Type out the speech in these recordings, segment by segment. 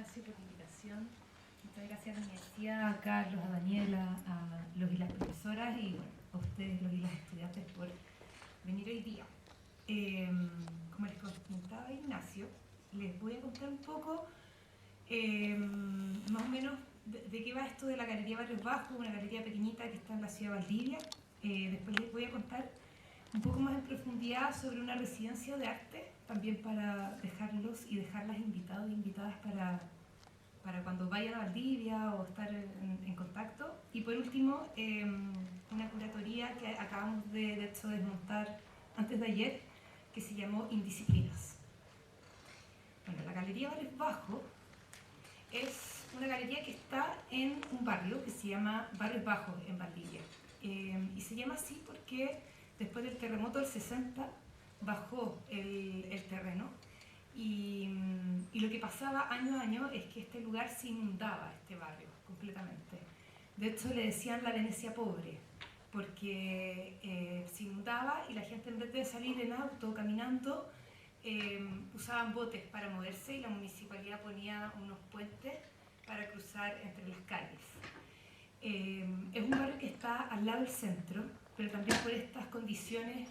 Ignacio, por la invitación. Muchas gracias a la universidad, a Carlos, a Daniela, a los y las profesoras y bueno, a ustedes, los y las estudiantes, por venir hoy día. Como les comentaba Ignacio, les voy a contar un poco más o menos de qué va esto de la Galería Barrios Bajos, una galería pequeñita que está en la ciudad de Valdivia. Después les voy a contar un poco más en profundidad sobre una residencia de arte, también para dejarlos y dejarlas invitados e invitadas para cuando vayan a Valdivia o estar en contacto. Y por último, una curatoría que acabamos de hecho desmontar antes de ayer, que se llamó Indisciplinas. Bueno, la Galería Barrios Bajos es una galería que está en un barrio que se llama Barrios Bajos en Valdivia. Y se llama así porque después del terremoto del 60 bajó el terreno y lo que pasaba año a año es que este lugar se inundaba, este barrio, completamente. De hecho le decían la Venecia pobre, porque se inundaba y la gente, en vez de salir en auto, caminando, usaban botes para moverse y la municipalidad ponía unos puentes para cruzar entre las calles. Es un barrio que está al lado del centro, pero también por estas condiciones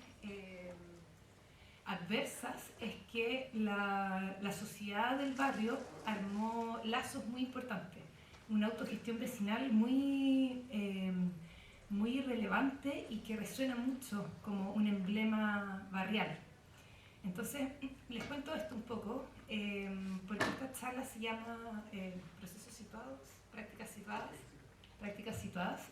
adversas es que la sociedad del barrio armó lazos muy importantes, una autogestión vecinal muy relevante y que resuena mucho como un emblema barrial. Entonces, les cuento esto un poco, porque esta charla se llama Procesos situados, prácticas situadas.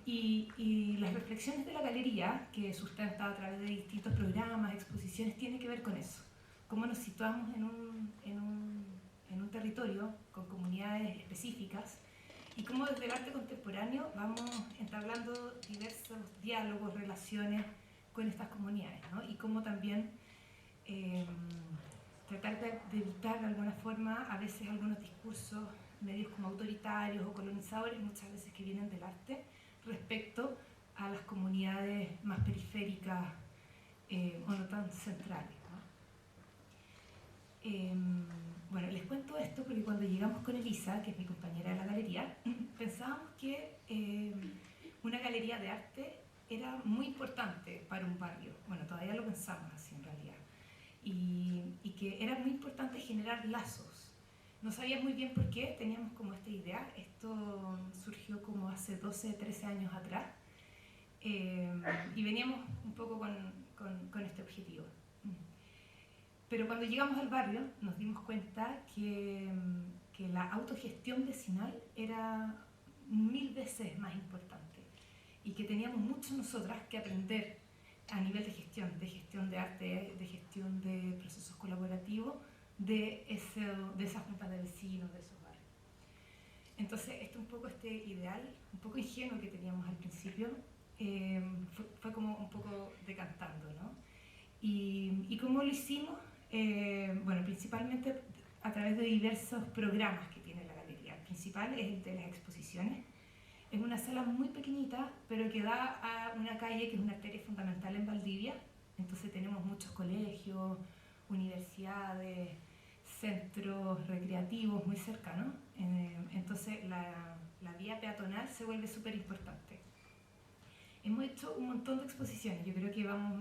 Y las reflexiones de la galería, que sustenta a través de distintos programas, exposiciones, tiene que ver con eso. Cómo nos situamos en un territorio con comunidades específicas y cómo desde el arte contemporáneo vamos entablando diversos diálogos, relaciones con estas comunidades, ¿no? Y cómo también tratar de evitar de alguna forma a veces algunos discursos medios como autoritarios o colonizadores, muchas veces que vienen del arte, respecto a las comunidades más periféricas o no tan centrales, ¿no? Bueno, les cuento esto porque cuando llegamos con Elisa, que es mi compañera de la galería, pensábamos que una galería de arte era muy importante para un barrio. Bueno, todavía lo pensamos así en realidad. Y que era muy importante generar lazos. No sabíamos muy bien por qué, teníamos como esta idea. Esto surgió como hace 12, 13 años atrás. Y veníamos un poco con este objetivo. Pero cuando llegamos al barrio nos dimos cuenta que la autogestión vecinal era 1000 veces más importante y que teníamos mucho nosotras que aprender a nivel de gestión de arte, de gestión de procesos colaborativos, de esas juntas de vecinos, de esos barrios. Entonces, un poco este ideal, un poco ingenuo que teníamos al principio, fue como un poco decantando, ¿no? ¿Y cómo lo hicimos? Bueno, principalmente a través de diversos programas que tiene la galería. El principal es el de las exposiciones. Es una sala muy pequeñita, pero que da a una calle que es una arteria fundamental en Valdivia. Entonces tenemos muchos colegios, universidades, centros recreativos muy cercanos. Entonces la vía peatonal se vuelve súper importante. Hemos hecho un montón de exposiciones. Yo creo que vamos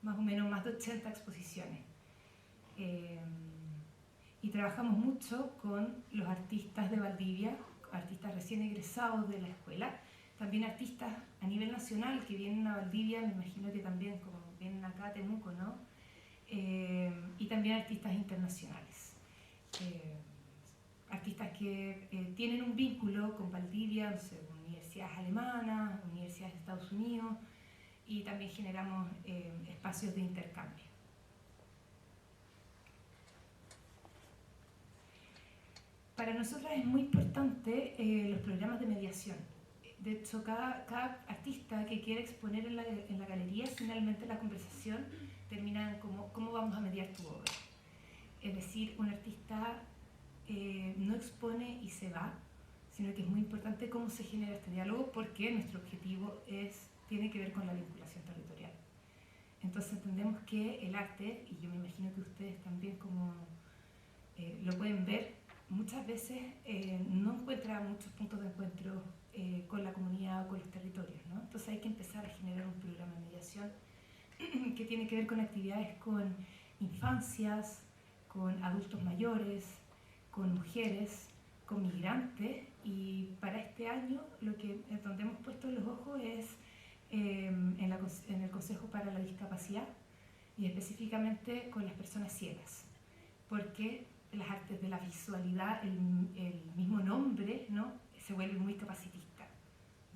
más o menos más de 80 exposiciones. Y trabajamos mucho con los artistas de Valdivia, artistas recién egresados de la escuela, también artistas a nivel nacional que vienen a Valdivia, me imagino que también como vienen acá a Temuco, ¿no? Y también artistas internacionales. Artistas que tienen un vínculo con Valdivia, no sé, universidades alemanas, universidades de Estados Unidos, y también generamos espacios de intercambio. Para nosotras es muy importante los programas de mediación. De hecho, cada artista que quiere exponer en la galería, finalmente la conversación termina en cómo vamos a mediar tu obra. Es decir, un artista no expone y se va, sino que es muy importante cómo se genera este diálogo, porque nuestro objetivo tiene que ver con la vinculación territorial. Entonces entendemos que el arte, y yo me imagino que ustedes también como lo pueden ver, muchas veces no encuentra muchos puntos de encuentro con la comunidad o con los territorios, ¿no? Entonces hay que empezar a generar un programa de mediación que tiene que ver con actividades con infancias, con adultos mayores, con mujeres, con migrantes, y para este año donde hemos puesto los ojos es en el Consejo para la Discapacidad y específicamente con las personas ciegas, porque las artes de la visualidad, el mismo nombre, ¿no?, se vuelve muy capacitista,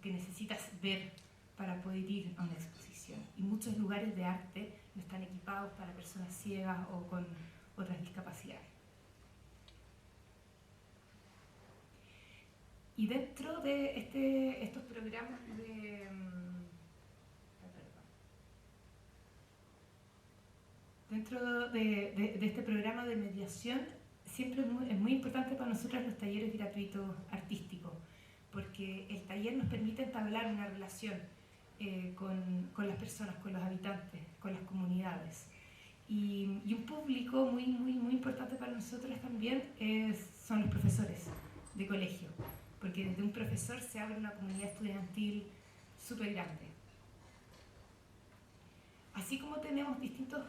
que necesitas ver para poder ir a una exposición. Y muchos lugares de arte no están equipados para personas ciegas o con otras discapacidades. Y dentro de estos programas de este programa de mediación, siempre es muy importante para nosotros los talleres gratuitos artísticos, porque el taller nos permite entablar una relación con las personas, con los habitantes, con las comunidades. Y un público muy importante para nosotros también son los profesores de colegio, porque desde un profesor se abre una comunidad estudiantil súper grande. Así como tenemos distintos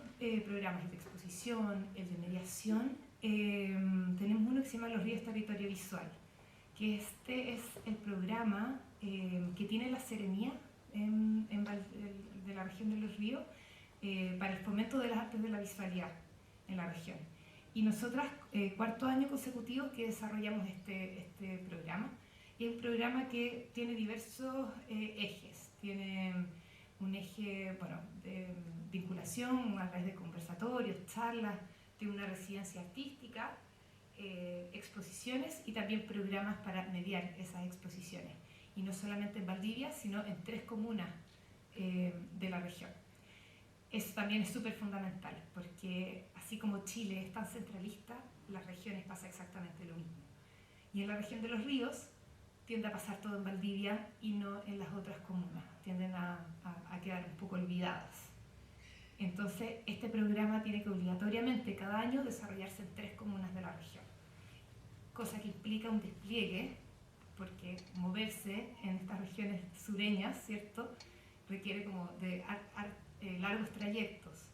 programas de exposición, el de mediación, tenemos uno que se llama Los Ríos Territorio Visual, que este es el programa que tiene la Seremía de la región de Los Ríos para el fomento de las artes de la visualidad en la región. Y nosotras, cuarto año consecutivo que desarrollamos este programa, y es un programa que tiene diversos ejes. Tiene un eje, bueno, de vinculación a través de conversatorios, charlas, tiene una residencia artística, exposiciones y también programas para mediar esas exposiciones. Y no solamente en Valdivia, sino en 3 comunas de la región. Eso también es súper fundamental, porque así como Chile es tan centralista, las regiones pasa exactamente lo mismo. Y en la región de los ríos tiende a pasar todo en Valdivia y no en las otras comunas, tienden a quedar un poco olvidadas. Entonces, este programa tiene que obligatoriamente cada año desarrollarse en 3 comunas de la región, cosa que implica un despliegue, porque moverse en estas regiones sureñas, ¿cierto?, requiere como de largos trayectos.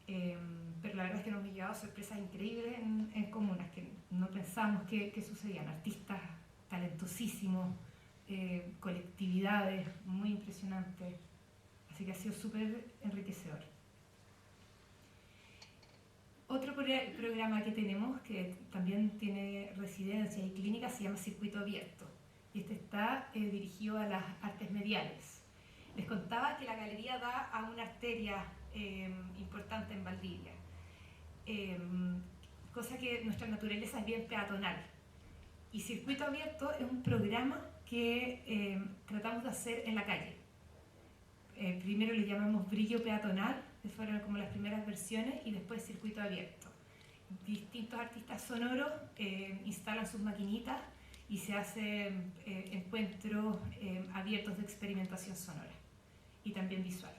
Pero la verdad es que nos hemos llevado sorpresas increíbles en comunas que no pensamos que sucedían. Artistas talentosísimos, colectividades muy impresionantes. Así que ha sido súper enriquecedor. Otro programa que tenemos, que también tiene residencia y clínica, se llama Circuito Abierto. Y este está dirigido a las artes mediales. Les contaba que la galería da a una arteria importante en Valdivia, cosa que nuestra naturaleza es bien peatonal. Y Circuito Abierto es un programa que tratamos de hacer en la calle. Primero le llamamos brillo peatonal, que fueron como las primeras versiones, y después Circuito Abierto. Distintos artistas sonoros instalan sus maquinitas y se hacen encuentros abiertos de experimentación sonora y también visual.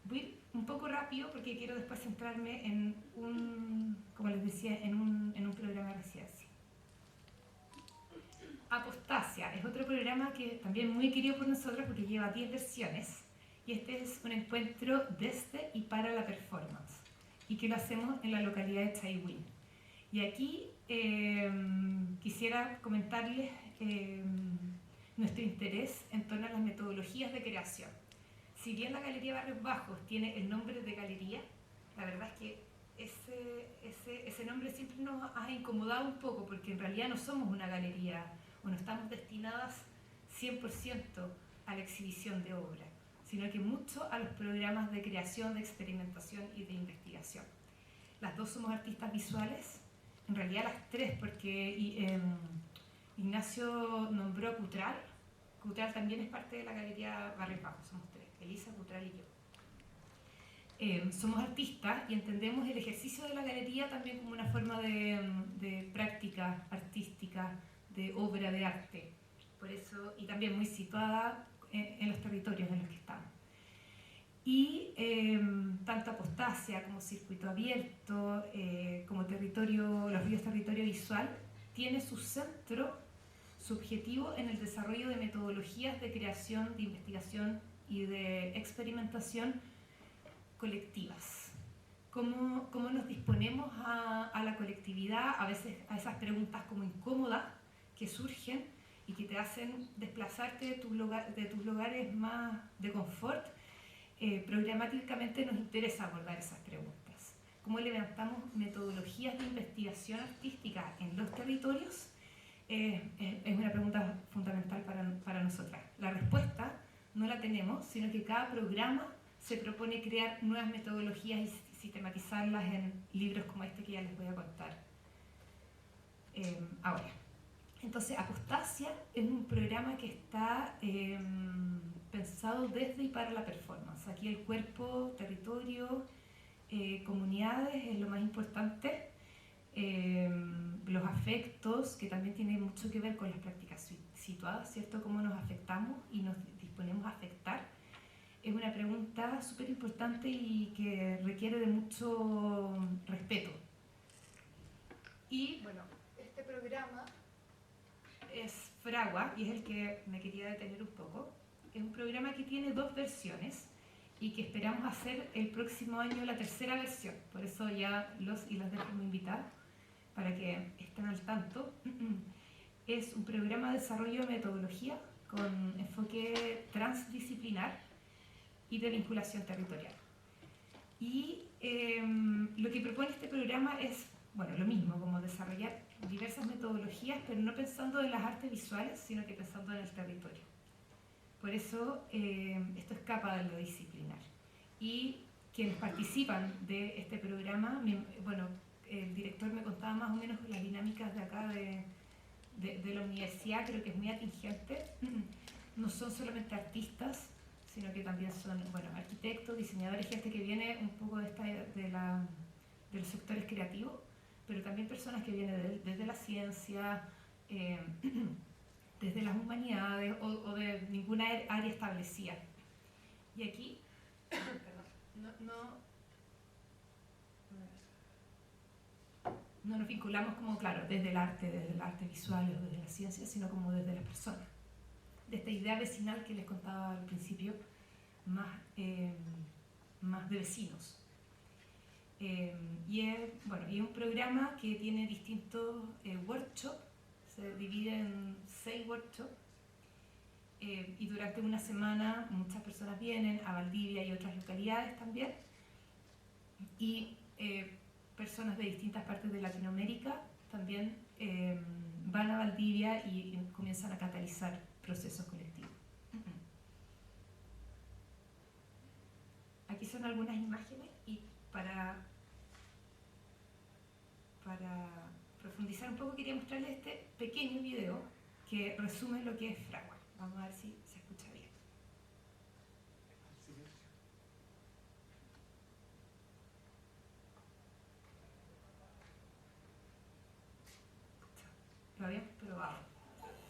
Voy a ir un poco rápido porque quiero después centrarme en como les decía, en un programa de residencia. Apostasia es otro programa que también muy querido por nosotros porque lleva 10 versiones, y este es un encuentro desde y para la performance, y que lo hacemos en la localidad de Chaihuín. Y aquí quisiera comentarles nuestro interés en torno a las metodologías de creación. Si bien la Galería Barrios Bajos tiene el nombre de galería, la verdad es que ese nombre siempre nos ha incomodado un poco, porque en realidad no somos una galería o no estamos destinadas 100% a la exhibición de obra, sino que mucho a los programas de creación, de experimentación y de investigación. Las dos somos artistas visuales, en realidad las tres, porque Ignacio nombró a Cutral. Cutral también es parte de la Galería Barrios Bajos, somos tres, Elisa, Cutral y yo. Somos artistas y entendemos el ejercicio de la galería también como una forma de práctica artística, de obra de arte, por eso, y también muy situada en los territorios en los que estamos. Y tanto Apostasia como Circuito Abierto, como los ríos territorio visual, tiene su centro, su objetivo en el desarrollo de metodologías de creación, de investigación y de experimentación colectivas. Cómo nos disponemos a la colectividad, a veces a esas preguntas como incómodas que surgen y que te hacen desplazarte de tus lugares más de confort. Programáticamente nos interesa abordar esas preguntas. ¿Cómo levantamos metodologías de investigación artística en los territorios? Es una pregunta fundamental para nosotras. La respuesta no la tenemos, sino que cada programa se propone crear nuevas metodologías y sistematizarlas en libros como este que ya les voy a contar ahora. Entonces, Apostasia es un programa que está pensado desde y para la performance. Aquí el cuerpo, territorio, comunidades es lo más importante. Los afectos, que también tienen mucho que ver con las prácticas situadas, ¿cierto? Cómo nos afectamos y nos disponemos a afectar. Es una pregunta súper importante y que requiere de mucho respeto. Y bueno, este programa es Fragua, y es el que me quería detener un poco. Es un programa que tiene 2 versiones y que esperamos hacer el próximo año la 3ª versión. Por eso ya los y las dejo invitados para que estén al tanto. Es un programa de desarrollo de metodología con enfoque transdisciplinar y de vinculación territorial. Y lo que propone este programa es, bueno, lo mismo, como desarrollar diversas metodologías, pero no pensando en las artes visuales, sino que pensando en el territorio. Por eso esto escapa de lo disciplinar. Y quienes participan de este programa, bueno, el director me contaba más o menos las dinámicas de acá de la universidad, creo que es muy atingente. No son solamente artistas, sino que también son, bueno, arquitectos, diseñadores, gente que viene un poco de los sectores creativos, pero también personas que vienen desde la ciencia, desde las humanidades o de ninguna área establecida. Y aquí, no nos vinculamos como, claro, desde el arte visual o desde la ciencia, sino como desde las personas. De esta idea vecinal que les contaba al principio, más de vecinos. Y es un programa que tiene distintos workshops, se divide en 6 workshops, y durante una semana muchas personas vienen a Valdivia y otras localidades también, y personas de distintas partes de Latinoamérica también van a Valdivia y comienzan a catalizar procesos colectivos. Aquí son algunas imágenes y para profundizar un poco quería mostrarles este pequeño video que resume lo que es Fragua. Vamos a ver si se escucha bien. ¿Lo habían probado?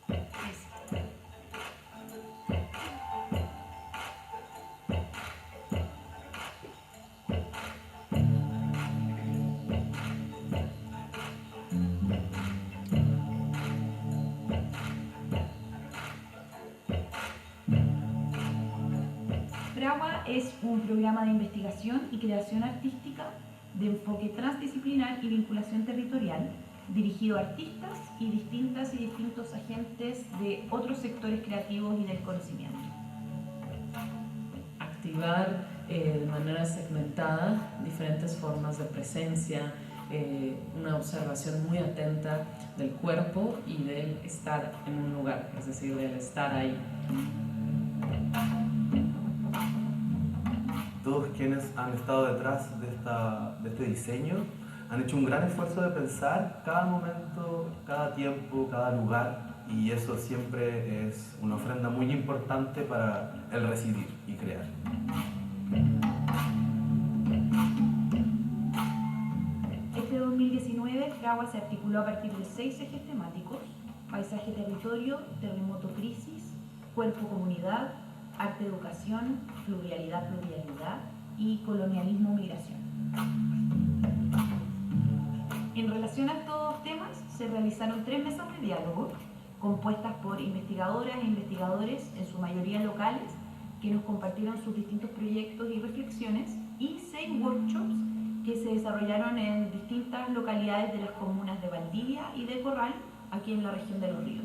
Ahí sí. Fragua es un programa de investigación y creación artística de enfoque transdisciplinar y vinculación territorial, dirigido a artistas y distintos agentes de otros sectores creativos y del conocimiento. Activar de manera segmentada diferentes formas de presencia, una observación muy atenta del cuerpo y del estar en un lugar, es decir, del estar ahí. Todos quienes han estado detrás de este diseño han hecho un gran esfuerzo de pensar cada momento, cada tiempo, cada lugar, y eso siempre es una ofrenda muy importante para el residir y crear. Este 2019, Fragua se articuló a partir de 6 ejes temáticos: paisaje-territorio, terremoto-crisis, cuerpo-comunidad, arte-educación, fluvialidad-plurialidad y colonialismo-migración. En relación a estos temas, se realizaron 3 mesas de diálogo compuestas por investigadoras e investigadores, en su mayoría locales, que nos compartieron sus distintos proyectos y reflexiones, y 6 workshops que se desarrollaron en distintas localidades de las comunas de Valdivia y de Corral, aquí en la región de Los Ríos.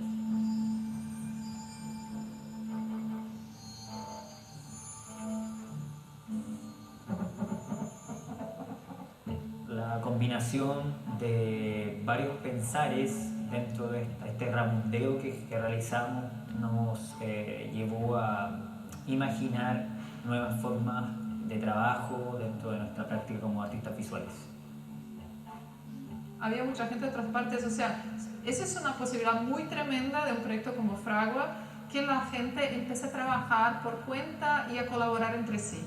La combinación de varios pensares dentro de este ramondeo que realizamos nos llevó a imaginar nuevas formas de trabajo dentro de nuestra práctica como artistas visuales. Había mucha gente de otras partes, o sea, esa es una posibilidad muy tremenda de un proyecto como Fragua, que la gente empiece a trabajar por cuenta y a colaborar entre sí.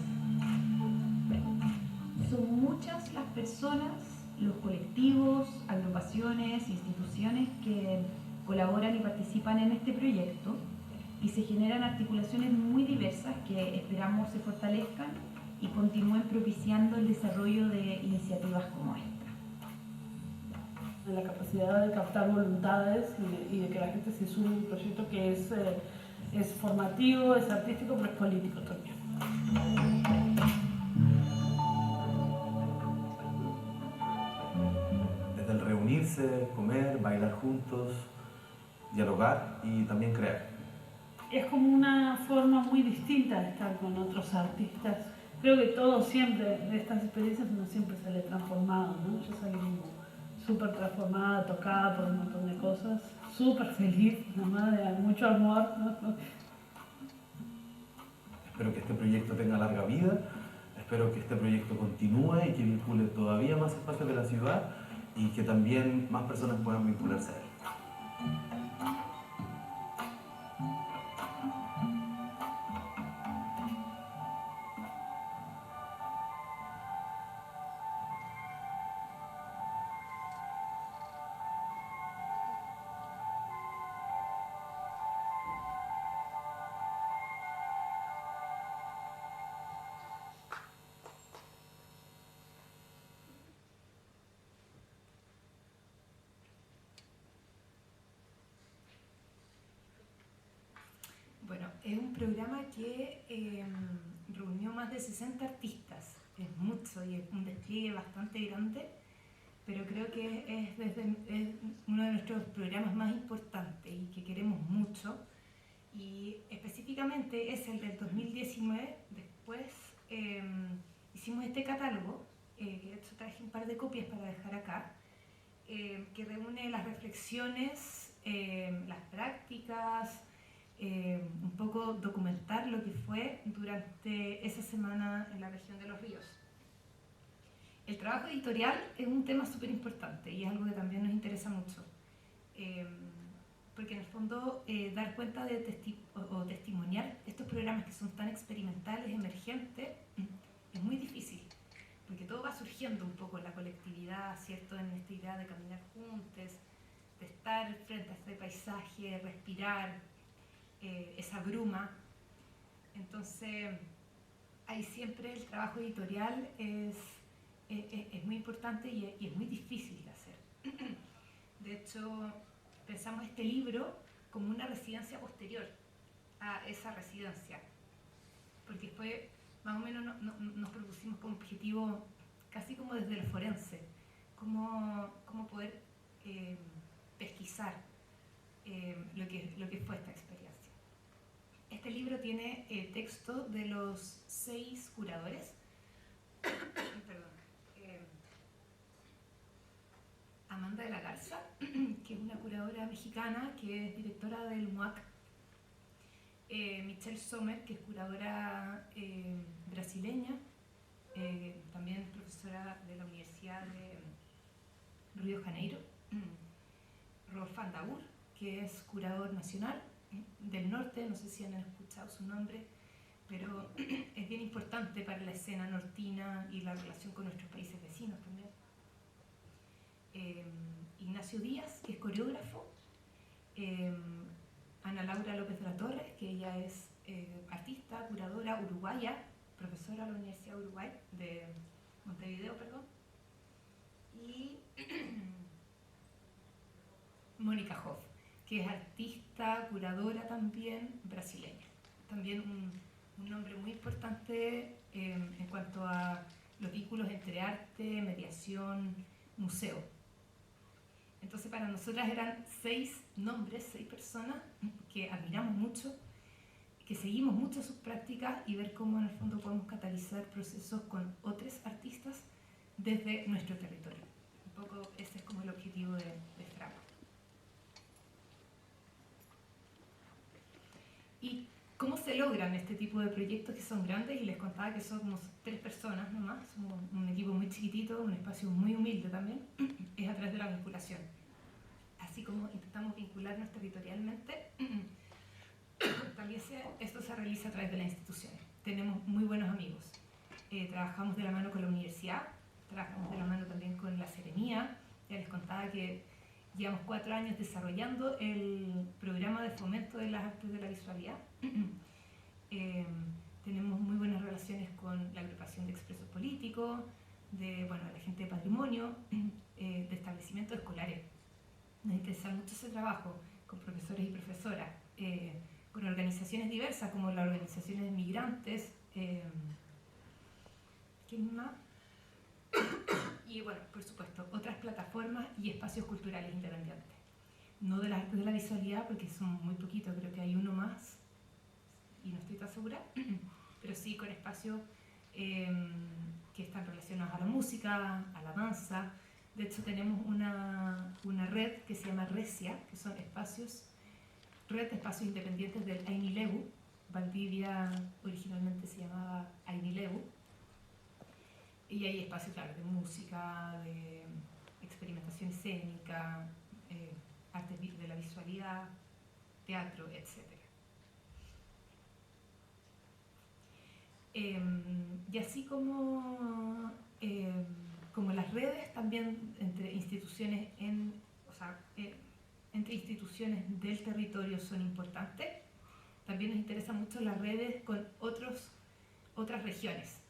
Son muchas las personas, los colectivos, agrupaciones, instituciones que colaboran y participan en este proyecto, y se generan articulaciones muy diversas que esperamos se fortalezcan y continúen propiciando el desarrollo de iniciativas como esta. La capacidad de captar voluntades y de que la gente se sume a un proyecto que es formativo, es artístico, pero es político también. Desde el reunirse, comer, bailar juntos, dialogar y también crear. Es como una forma muy distinta de estar con otros artistas. Creo que todos siempre, de estas experiencias, uno siempre sale transformado, ¿no? Yo salí como súper transformada, tocada por un montón de cosas, súper feliz, mamá, de mucho amor, ¿no? Espero que este proyecto tenga larga vida, espero que este proyecto continúe y que vincule todavía más espacios de la ciudad y que también más personas puedan vincularse a él. Bueno, es un programa que reunió más de 60 artistas. Es mucho y es un despliegue bastante grande, pero creo que es uno de nuestros programas más importantes y que queremos mucho. Y específicamente es el del 2019. Después hicimos este catálogo, que de hecho traje un par de copias para dejar acá, que reúne las reflexiones, las prácticas, un poco documentar lo que fue durante esa semana en la región de Los Ríos. El trabajo editorial es un tema súper importante y es algo que también nos interesa mucho, porque en el fondo dar cuenta de o testimoniar estos programas que son tan experimentales, emergentes, es muy difícil, porque todo va surgiendo un poco en la colectividad, ¿cierto? En esta idea de caminar juntos, de estar frente a este paisaje, respirar esa bruma. Entonces, ahí siempre el trabajo editorial es muy importante y es muy difícil de hacer. De hecho, pensamos este libro como una residencia posterior a esa residencia, porque fue más o menos nos propusimos como objetivo, casi como desde el forense, cómo poder pesquisar lo que fue esta experiencia. Este libro tiene texto de los 6 curadores. Perdón. Amanda de la Garza, que es una curadora mexicana que es directora del MUAC. Michelle Sommer, que es curadora brasileña, también profesora de la Universidad de Río de Janeiro. Rolf Andaur, que es curador nacional del norte, no sé si han escuchado su nombre, pero es bien importante para la escena nortina y la relación con nuestros países vecinos también. Ignacio Díaz, que es coreógrafo. Ana Laura López de la Torre, que ella es artista, curadora uruguaya, profesora de la Universidad de Uruguay, de Montevideo, perdón, y Mónica Hoff, que es artista, curadora también brasileña. También un nombre muy importante en cuanto a los vínculos entre arte, mediación, museo. Entonces para nosotras eran 6 nombres, 6 personas que admiramos mucho, que seguimos mucho sus prácticas y ver cómo en el fondo podemos catalizar procesos con otros artistas desde nuestro territorio. Un poco ese es como el objetivo de Fragua. ¿Y cómo se logran este tipo de proyectos que son grandes? Y les contaba que somos 3 personas nomás, somos un equipo muy chiquitito, un espacio muy humilde también, es a través de la vinculación. Así como intentamos vincularnos territorialmente, también esto se realiza a través de las instituciones. Tenemos muy buenos amigos. Trabajamos de la mano con la universidad, trabajamos de la mano también con la Seremía. Ya les contaba que llevamos 4 años desarrollando el programa de fomento de las artes de la visualidad. Tenemos muy buenas relaciones con la agrupación de expresos políticos, de la gente de patrimonio, de establecimientos escolares. Nos interesa mucho ese trabajo con profesores y profesoras, con organizaciones diversas como las organizaciones de migrantes, ¿quién más? Y por supuesto, otras plataformas y espacios culturales independientes. No de las artes de la visualidad, porque son muy poquitos, creo que hay uno más, y no estoy tan segura, pero sí con espacios que están relacionados a la música, a la danza. De hecho, tenemos una red que se llama Resia, que son red de espacios independientes del Ainilebu. Valdivia originalmente se llamaba Ainilebu. Y hay espacios, claro, de música, de experimentación escénica, arte de la visualidad, teatro, etc. Y así como las redes también entre instituciones entre instituciones del territorio son importantes, también nos interesan mucho las redes con otras regiones.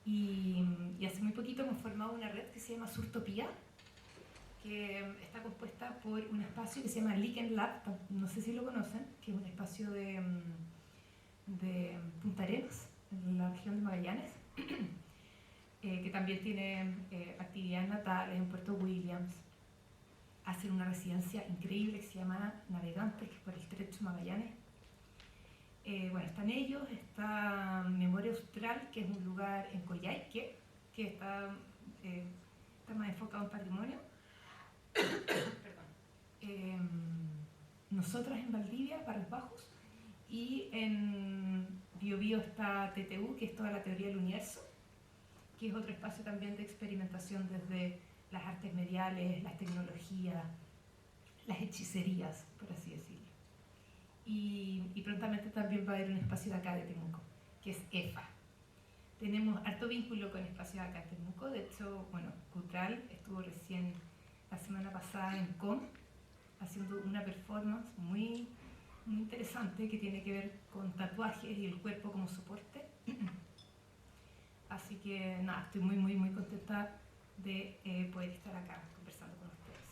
Y hace muy poquito hemos formado una red que se llama Surtopía, que está compuesta por un espacio que se llama Lichen Lab, no sé si lo conocen, que es un espacio de Punta Arenas, en la región de Magallanes, que también tiene actividades natales en Puerto Williams. Hacen una residencia increíble que se llama Navegantes, que es por el Estrecho de Magallanes. Están ellos, está Memoria Austral, que es un lugar en Coyhaique, que está más enfocado en patrimonio. Nosotras en Valdivia, Barrios Bajos, y en Biobío está TTU, que es toda la teoría del universo, que es otro espacio también de experimentación desde las artes mediales, las tecnologías, las hechicerías, por así decirlo. Y prontamente también va a haber un espacio de acá de Temuco, que es EFA. Tenemos harto vínculo con espacios acá en Temuco. De hecho, Cutral estuvo recién la semana pasada en COM haciendo una performance muy, muy interesante que tiene que ver con tatuajes y el cuerpo como soporte. Así que nada, estoy muy, muy, muy contenta de poder estar acá conversando con ustedes.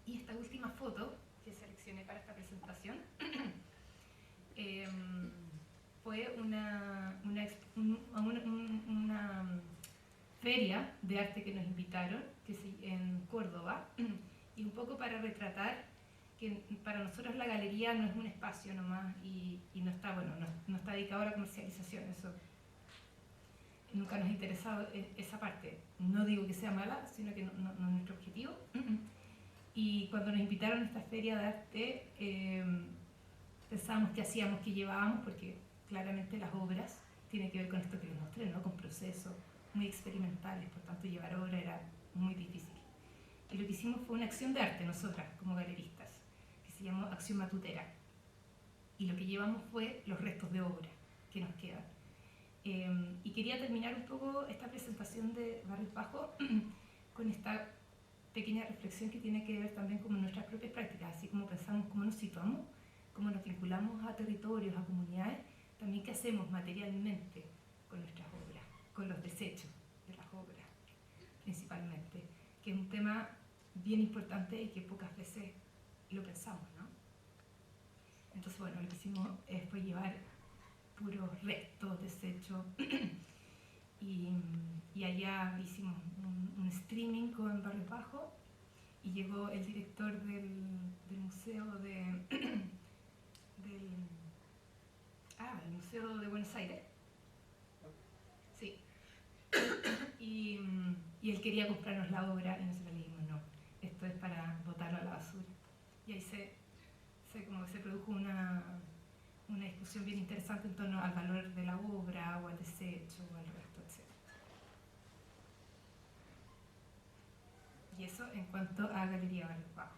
Y esta última foto que seleccioné para esta presentación fue una feria de arte que nos invitaron en Córdoba, y un poco para retratar que para nosotros la galería no es un espacio nomás y no está, no está dedicado a la comercialización. Eso nunca nos ha interesado esa parte. No digo que sea mala, sino que no es nuestro objetivo. Y cuando nos invitaron a esta feria de arte, pensábamos qué hacíamos, qué llevábamos, porque claramente las obras tienen que ver con esto que les mostré, ¿no? Con procesos muy experimentales, por tanto llevar obra era muy difícil. Y lo que hicimos fue una acción de arte nosotras, como galeristas, que se llamó Acción Matutera. Y lo que llevamos fue los restos de obra que nos quedan. Y quería terminar un poco esta presentación de Barrios Bajos con esta pequeña reflexión que tiene que ver también con nuestras propias prácticas, así como pensamos cómo nos situamos cómo nos vinculamos a territorios, a comunidades, también qué hacemos materialmente con nuestras obras, con los desechos de las obras, principalmente, que es un tema bien importante y que pocas veces lo pensamos, ¿no? Entonces, bueno, lo que hicimos fue llevar puros restos, desechos, y allá hicimos un streaming con Barrios Bajos, y llegó el director del museo del Museo de Buenos Aires, sí, y él quería comprarnos la obra y nosotros le dijimos no, esto es para botarlo a la basura. Y ahí como que se produjo una discusión bien interesante en torno al valor de la obra o al desecho o al resto, etc. Y eso en cuanto a Galería Barrios Bajos.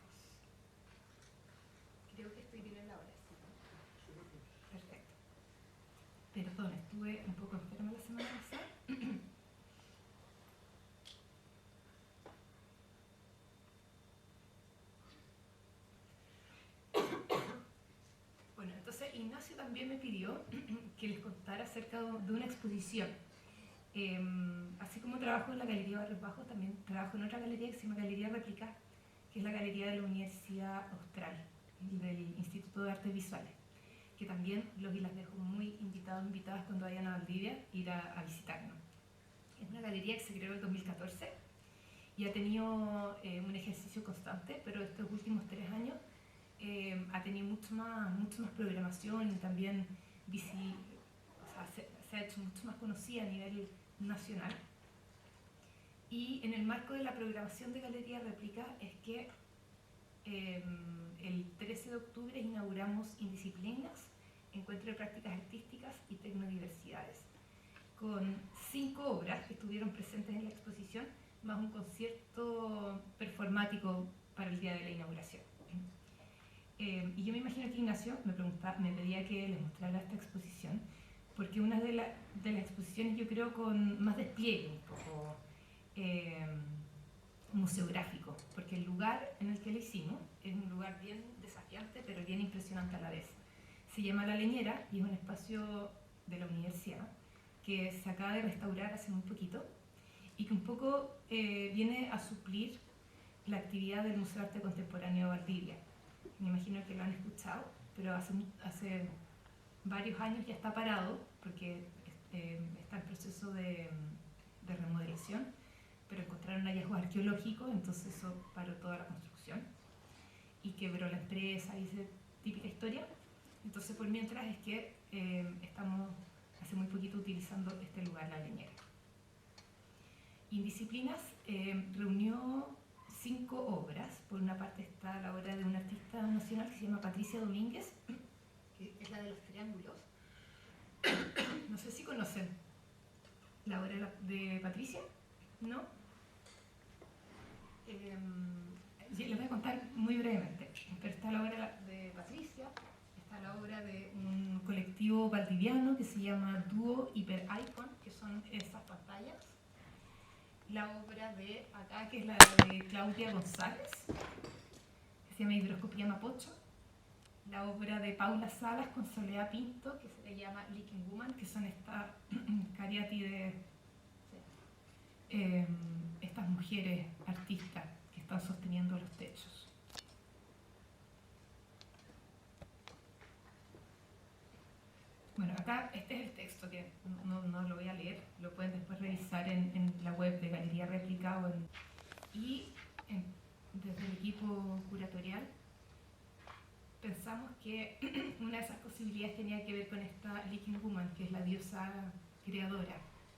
Creo que estoy bien en la hora, sí. Perfecto. Perdón, estuve un poco enferma la semana pasada. Bueno, entonces Ignacio también me pidió que les contara acerca de una exposición. Así como trabajo en la Galería Barrios Bajos, también trabajo en otra galería que se llama Galería Réplica, que es la galería de la Universidad Austral, del Instituto de Artes Visuales, que también los y las dejo muy invitadas cuando vayan a Valdivia, ir a visitarnos. Es una galería que se creó en el 2014 y ha tenido un ejercicio constante, pero estos últimos 3 años ha tenido mucho más programación y también se ha hecho mucho más conocida a nivel nacional. Y en el marco de la programación de Galería Réplica es que el 13 de octubre inauguramos Indisciplinas, Encuentro de Prácticas Artísticas y Tecnodiversidades, con 5 obras que estuvieron presentes en la exposición, más un concierto performático para el día de la inauguración. Y yo me imagino que Ignacio me pedía que les mostrara esta exposición, porque una de las exposiciones, yo creo, con más despliegue, un poco museográfico, porque el lugar en el que lo hicimos es un lugar bien desafiante, pero bien impresionante a la vez. Se llama La Leñera y es un espacio de la universidad que se acaba de restaurar hace muy poquito y que un poco viene a suplir la actividad del Museo de Arte Contemporáneo de Valdivia. Me imagino que lo han escuchado, pero hace varios años ya está parado porque está en proceso de remodelación, pero encontraron hallazgos arqueológicos, entonces eso paró toda la construcción y quebró la empresa y esa típica historia. Entonces, por mientras es que estamos hace muy poquito utilizando este lugar, La Leñera. Indisciplinas reunió 5 obras. Por una parte está la obra de una artista nacional que se llama Patricia Domínguez, que es la de los triángulos. No sé si conocen la obra de Patricia, ¿no? Les voy a contar muy brevemente, pero está la obra de Patricia, está la obra de un colectivo valdiviano que se llama Dúo Hyper Icon, que son esas pantallas, la obra de acá, que es la de Claudia González, que se llama Hidroscopía Mapocho, la obra de Paula Salas con Soledad Pinto, que se le llama Leaking Woman, que son estas cariátides, estas mujeres artistas que están sosteniendo los techos. Bueno, acá este es el texto, que no lo voy a leer, lo pueden después revisar en la web de Galería Réplica desde el equipo curatorial pensamos que una de esas posibilidades tenía que ver con esta Leaking Woman, que es la diosa creadora,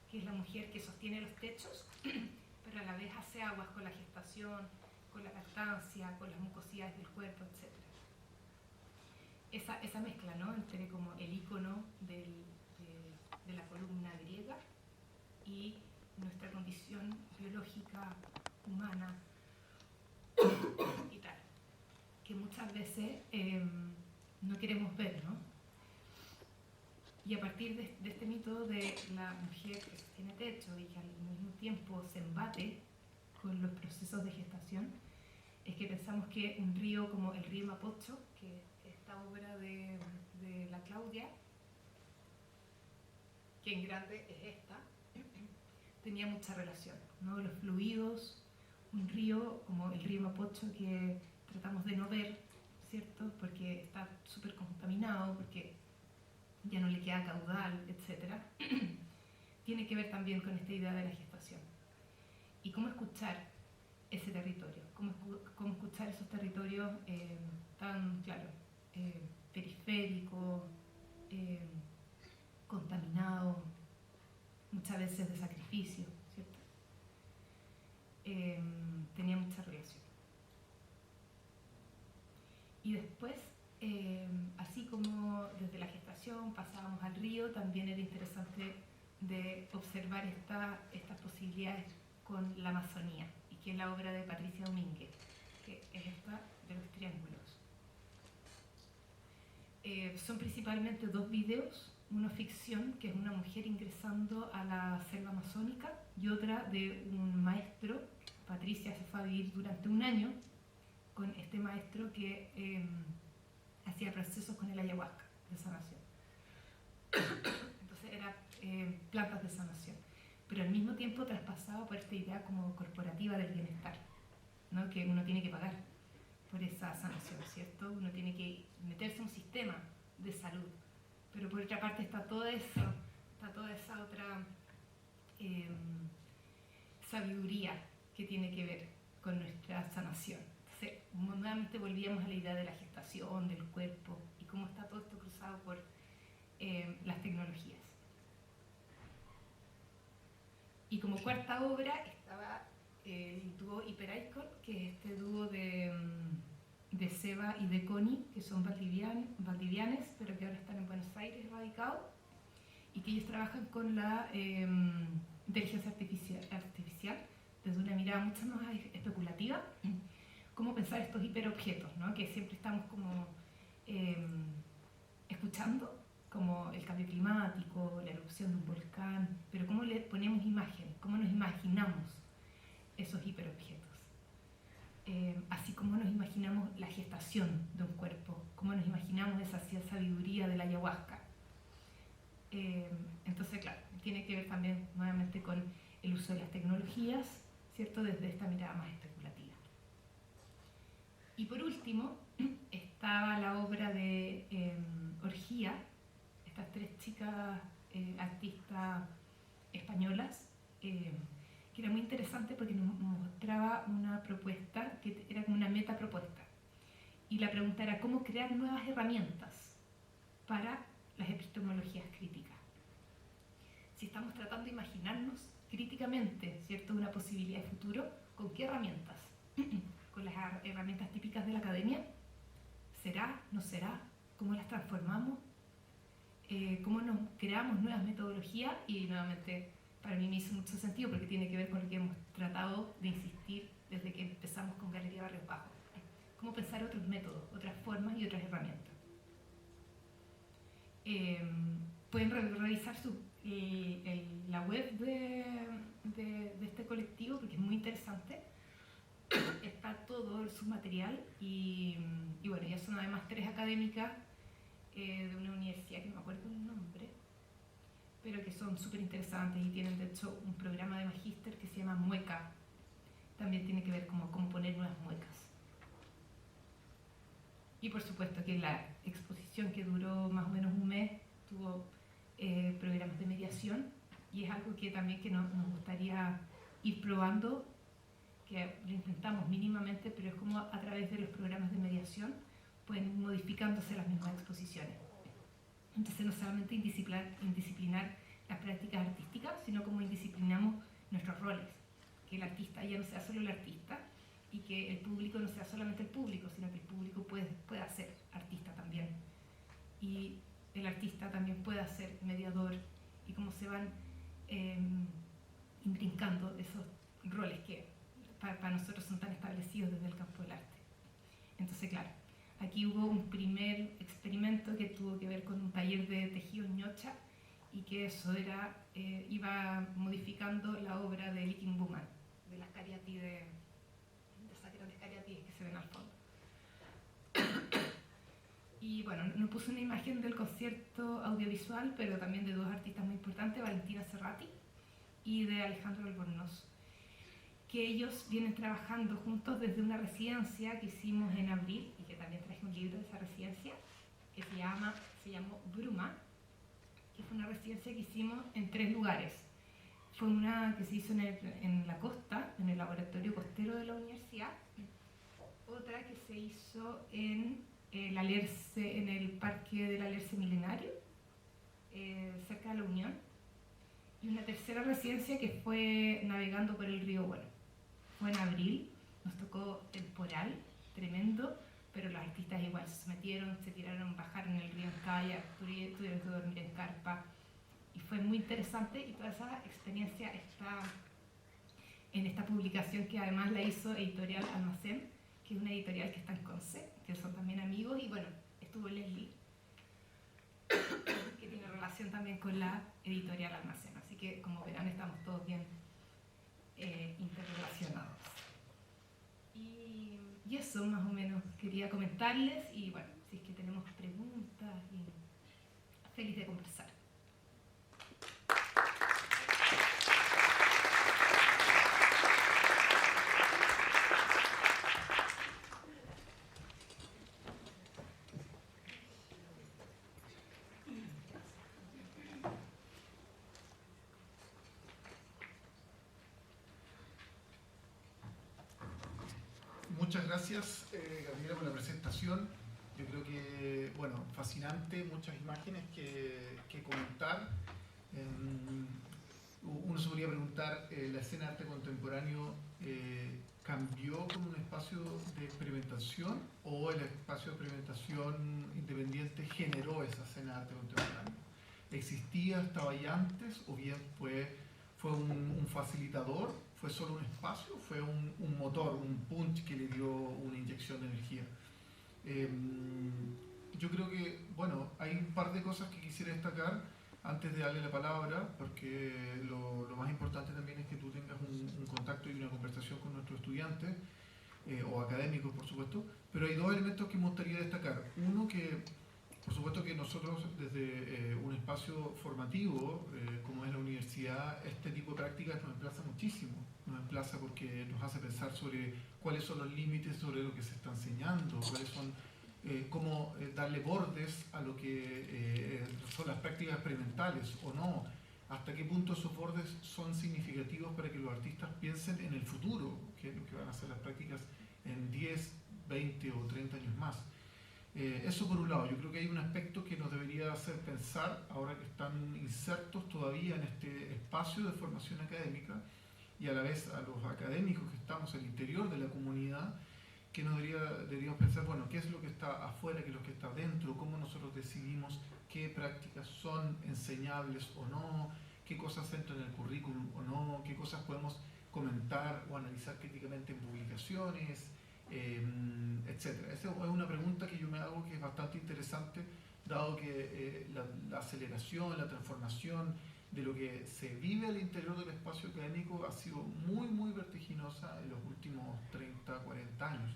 que es la mujer que sostiene los techos, pero a la vez hace aguas con la gestación, con la lactancia, con las mucosidades del cuerpo, etc. Esa mezcla, ¿no?, entre como el ícono de la columna griega y nuestra condición biológica humana y tal, que muchas veces no queremos ver, ¿no? Y a partir de este mito de la mujer que sostiene techo y que al mismo tiempo se embate con los procesos de gestación, es que pensamos que un río como el río Mapocho, que está esta obra de la Claudia, que en grande es esta, tenía mucha relación, ¿no? Los fluidos, un río como el río Mapocho que tratamos de no ver, ¿cierto? Porque está súper contaminado, porque ya no le queda caudal, etc. Tiene que ver también con esta idea de la gestación. Y cómo escuchar ese territorio, cómo escuchar esos territorios tan, claro, periféricos, contaminados, muchas veces de sacrificio, ¿cierto? Tenía mucha relación. Y después, así como desde la gestación pasábamos al río, también era interesante de observar estas posibilidades con la Amazonía, y que es la obra de Patricia Domínguez, que es esta de los triángulos. Son principalmente 2 videos, uno ficción, que es una mujer ingresando a la selva amazónica, y otra de un maestro. Patricia se fue a vivir durante un año con este maestro que hacía procesos con el ayahuasca de sanación. Entonces era plantas de sanación, pero al mismo tiempo traspasado por esta idea como corporativa del bienestar, ¿no? Que uno tiene que pagar por esa sanación, ¿cierto? Uno tiene que meterse en un sistema de salud, pero por otra parte está todo eso, está toda esa otra sabiduría que tiene que ver con nuestra sanación. Entonces, nuevamente volvíamos a la idea de la gestación, del cuerpo, y cómo está todo esto cruzado por las tecnologías. Y como cuarta obra estaba el dúo Hyperaicon, que es este dúo de Seba y de Connie, que son valdivianes, pero que ahora están en Buenos Aires radicados, y que ellos trabajan con la inteligencia artificial desde una mirada mucho más especulativa, cómo pensar estos hiperobjetos, ¿no? Que siempre estamos como escuchando, como el cambio climático, la erupción de un volcán, pero cómo le ponemos imagen, cómo nos imaginamos esos hiperobjetos. Así como nos imaginamos la gestación de un cuerpo, cómo nos imaginamos esa sabiduría de la ayahuasca. Entonces, claro, tiene que ver también nuevamente con el uso de las tecnologías, ¿cierto? Desde esta mirada más especulativa. Y por último, estaba la obra de Orgía, estas 3 chicas artistas españolas, que era muy interesante porque nos mostraba una propuesta que era como una metapropuesta. Y la pregunta era cómo crear nuevas herramientas para las epistemologías críticas. Si estamos tratando de imaginarnos críticamente, ¿cierto?, una posibilidad de futuro, ¿con qué herramientas? ¿Con las herramientas típicas de la academia? ¿Será? ¿No será? ¿Cómo las transformamos? ¿Cómo nos creamos nuevas metodologías? Y nuevamente, para mí me hizo mucho sentido porque tiene que ver con lo que hemos tratado de insistir desde que empezamos con Galería Barrios Bajos. Cómo pensar otros métodos, otras formas y otras herramientas. Pueden revisar la web de este colectivo porque es muy interesante. Está todo su material y bueno, ellas son además 3 académicas de una universidad que no me acuerdo el nombre, pero que son súper interesantes y tienen de hecho un programa de magíster que se llama Mueca. También tiene que ver como cómo poner nuevas muecas. Y por supuesto que la exposición, que duró más o menos un mes, tuvo programas de mediación, y es algo que también que nos gustaría ir probando, que lo intentamos mínimamente, pero es como a través de los programas de mediación pueden ir modificándose las mismas exposiciones. Entonces no solamente indisciplinar las prácticas artísticas, sino como indisciplinamos nuestros roles, que el artista ya no sea solo el artista y que el público no sea solamente el público, sino que el público pueda ser artista también, y el artista también pueda ser mediador, y cómo se van imbrincando esos roles que para nosotros son tan establecidos desde el campo del arte. Entonces, claro, aquí hubo un primer experimento que tuvo que ver con un taller de tejido ñocha, y que eso iba modificando la obra de Likin Buman, de las cariatis, de esas grandes cariatis que se ven al fondo. Y bueno, no puse una imagen del concierto audiovisual, pero también de dos artistas muy importantes, Valentina Cerrati y de Alejandro Albornoz, que ellos vienen trabajando juntos desde una residencia que hicimos en abril, y que también traje un libro de esa residencia, que se llamó Bruma, que fue una residencia que hicimos en 3 lugares. Fue una que se hizo en la costa, en el laboratorio costero de la universidad, otra que se hizo en el Alerce, en el parque del Alerce Milenario, cerca de la Unión, y una tercera residencia que fue navegando por el río Bueno. Fue en abril, nos tocó temporal, tremendo, pero los artistas igual se sometieron, se tiraron, bajaron el río en kayak, tuvieron que dormir en carpa, y fue muy interesante, y toda esa experiencia está en esta publicación que además la hizo Editorial Almacén, que es una editorial que está en Conce, que son también amigos, y bueno, estuvo Leslie, que tiene relación también con la Editorial Almacén, así que como verán estamos todos bien interrelacionados. Y eso más o menos quería comentarles, y bueno, si es que tenemos preguntas, y feliz de conversar. Muchas gracias, Gabriela, por la presentación. Yo creo que, bueno, fascinante, muchas imágenes que comentar. Uno se podría preguntar, ¿la escena de arte contemporáneo cambió como un espacio de experimentación o el espacio de experimentación independiente generó esa escena de arte contemporáneo? ¿Existía, estaba ahí antes, o bien fue un facilitador? ¿Fue solo un espacio? ¿Fue un motor, un punch que le dio una inyección de energía? Yo creo que, bueno, hay un par de cosas que quisiera destacar antes de darle la palabra, porque lo más importante también es que tú tengas un contacto y una conversación con nuestros estudiantes, o académicos, por supuesto, pero hay 2 elementos que me gustaría destacar. Uno, que por supuesto que nosotros desde un espacio formativo, como es la universidad, este tipo de prácticas nos emplaza muchísimo. Nos emplaza porque nos hace pensar sobre cuáles son los límites sobre lo que se está enseñando, cuáles son, cómo darle bordes a lo que son las prácticas experimentales o no, hasta qué punto esos bordes son significativos para que los artistas piensen en el futuro, que es lo que van a ser las prácticas en 10, 20 o 30 años más. Eso por un lado. Yo creo que hay un aspecto que nos debería hacer pensar, ahora que están insertos todavía en este espacio de formación académica, y a la vez a los académicos que estamos al interior de la comunidad, que nos deberíamos pensar, bueno, qué es lo que está afuera, qué es lo que está dentro, cómo nosotros decidimos qué prácticas son enseñables o no, qué cosas entran en el currículum o no, qué cosas podemos comentar o analizar críticamente en publicaciones, etcétera. Esa es una pregunta que yo me hago, que es bastante interesante, dado que la aceleración, la transformación de lo que se vive al interior del espacio académico ha sido muy, muy vertiginosa en los últimos 30, 40 años.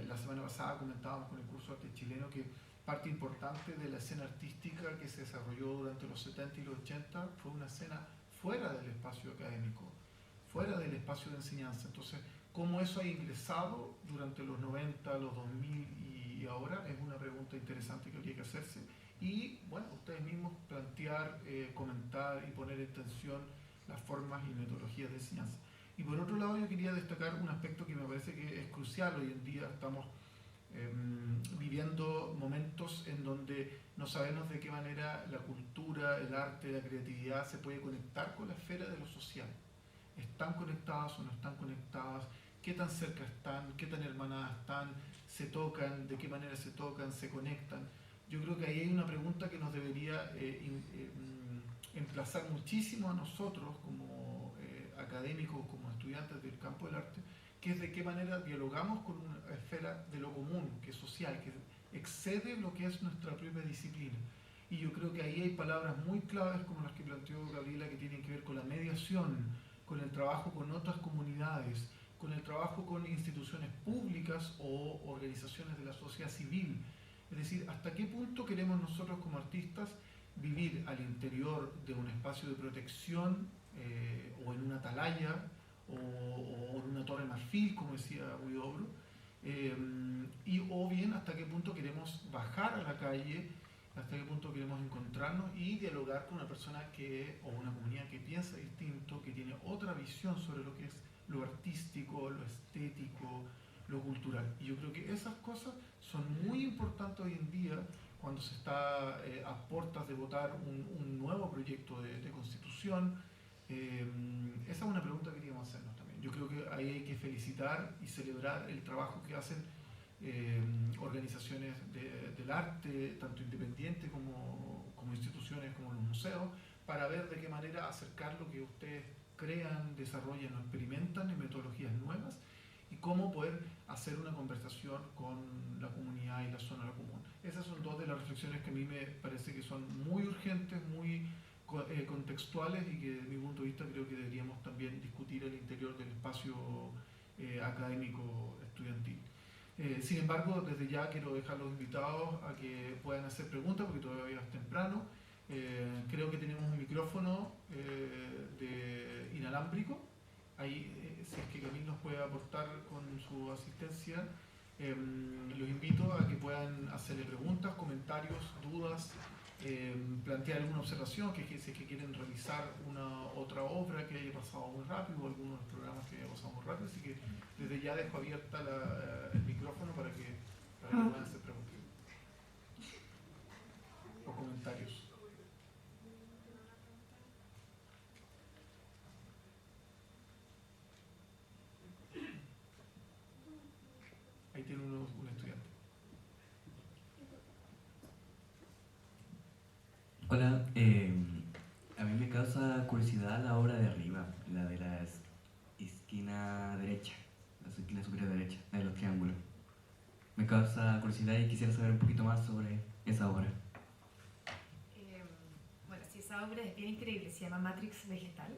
La semana pasada comentábamos con el curso de arte chileno que parte importante de la escena artística que se desarrolló durante los 70 y los 80 fue una escena fuera del espacio académico, fuera del espacio de enseñanza. Entonces, cómo eso ha ingresado durante los 90, los 2000 y ahora es una pregunta interesante que habría que hacerse. Y, bueno, ustedes mismos plantear, comentar y poner en tensión las formas y metodologías de enseñanza. Y por otro lado, yo quería destacar un aspecto que me parece que es crucial. Hoy en día estamos viviendo momentos en donde no sabemos de qué manera la cultura, el arte, la creatividad se puede conectar con la esfera de lo social. ¿Están conectadas o no están conectadas? ¿Qué tan cerca están? ¿Qué tan hermanadas están? ¿Se tocan? ¿De qué manera se tocan? ¿Se conectan? Yo creo que ahí hay una pregunta que nos debería emplazar muchísimo a nosotros como académicos, como estudiantes del campo del arte, que es de qué manera dialogamos con una esfera de lo común, que es social, que excede lo que es nuestra propia disciplina. Y yo creo que ahí hay palabras muy claves como las que planteó Gabriela, que tienen que ver con la mediación, con el trabajo con otras comunidades, con el trabajo con instituciones públicas o organizaciones de la sociedad civil. Es decir, hasta qué punto queremos nosotros como artistas vivir al interior de un espacio de protección o en una atalaya o en una torre marfil, como decía Huidobro, o bien hasta qué punto queremos bajar a la calle, hasta qué punto queremos encontrarnos y dialogar con una persona o una comunidad que piensa distinto, que tiene otra visión sobre lo que es lo artístico, lo estético, lo cultural. Y yo creo que esas cosas son muy importantes hoy en día cuando se está a puertas de votar un nuevo proyecto de constitución. Esa es una pregunta que queríamos hacernos también. Yo creo que ahí hay que felicitar y celebrar el trabajo que hacen organizaciones del arte, tanto independientes como instituciones como los museos, para ver de qué manera acercar lo que ustedes crean, desarrollan o experimentan en metodologías nuevas y cómo poder hacer una conversación con la comunidad y la zona de la común. Esas son dos de las reflexiones que a mí me parece que son muy urgentes, muy contextuales y que desde mi punto de vista creo que deberíamos también discutir al interior del espacio académico estudiantil. Sin embargo, desde ya quiero dejar los invitados a que puedan hacer preguntas porque todavía es temprano. Creo que tenemos un micrófono de inalámbrico. Ahí, si es que Camil nos puede aportar con su asistencia, los invito a que puedan hacerle preguntas, comentarios, dudas, plantear alguna observación, si es que quieren revisar otra obra que haya pasado muy rápido o algunos programas que haya pasado muy rápido. Así que desde ya dejo abierta el micrófono para que puedan hacer preguntas o comentarios. Ahí tiene un estudiante. Hola, a mí me causa curiosidad la obra de arriba, la de la esquina derecha, la esquina superior derecha, la de los triángulos. Me causa curiosidad y quisiera saber un poquito más sobre esa obra. Bueno, sí, esa obra es bien increíble, se llama Matrix Vegetal.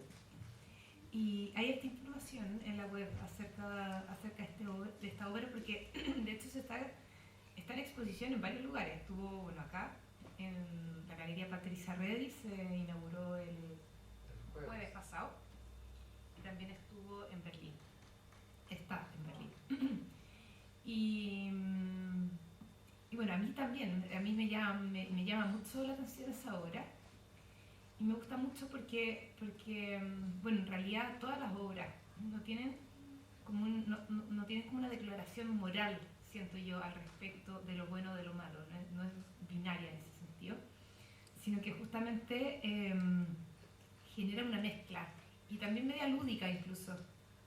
Y hay esta información en la web acerca de esta obra porque de hecho está en exposición en varios lugares. Estuvo, bueno, acá en la Galería Patricia Redi, se inauguró el jueves pasado, y también estuvo en Berlín. Está en Berlín. Y bueno, a mí también, a mí me llama mucho la atención esa obra. Y me gusta mucho porque bueno, en realidad todas las obras no tienen como una declaración moral, siento yo, al respecto de lo bueno o de lo malo, no es binaria en ese sentido, sino que justamente genera una mezcla y también media lúdica incluso,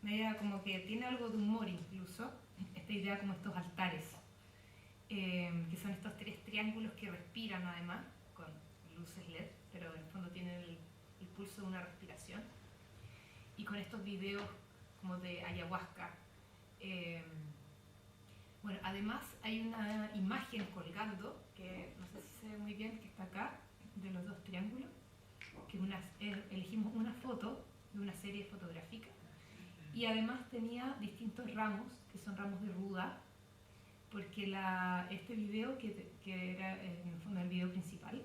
media como que tiene algo de humor incluso, esta idea como estos altares, que son estos tres triángulos que respiran además, con luces LED, pero en el fondo tienen el pulso de una respiración, y con estos videos como de ayahuasca. Bueno, además hay una imagen colgando, que no sé si se ve muy bien, que está acá, de los dos triángulos, que elegimos una foto de una serie fotográfica, y además tenía distintos ramos, que son ramos de ruda, porque este video, que era en el fondo el video principal,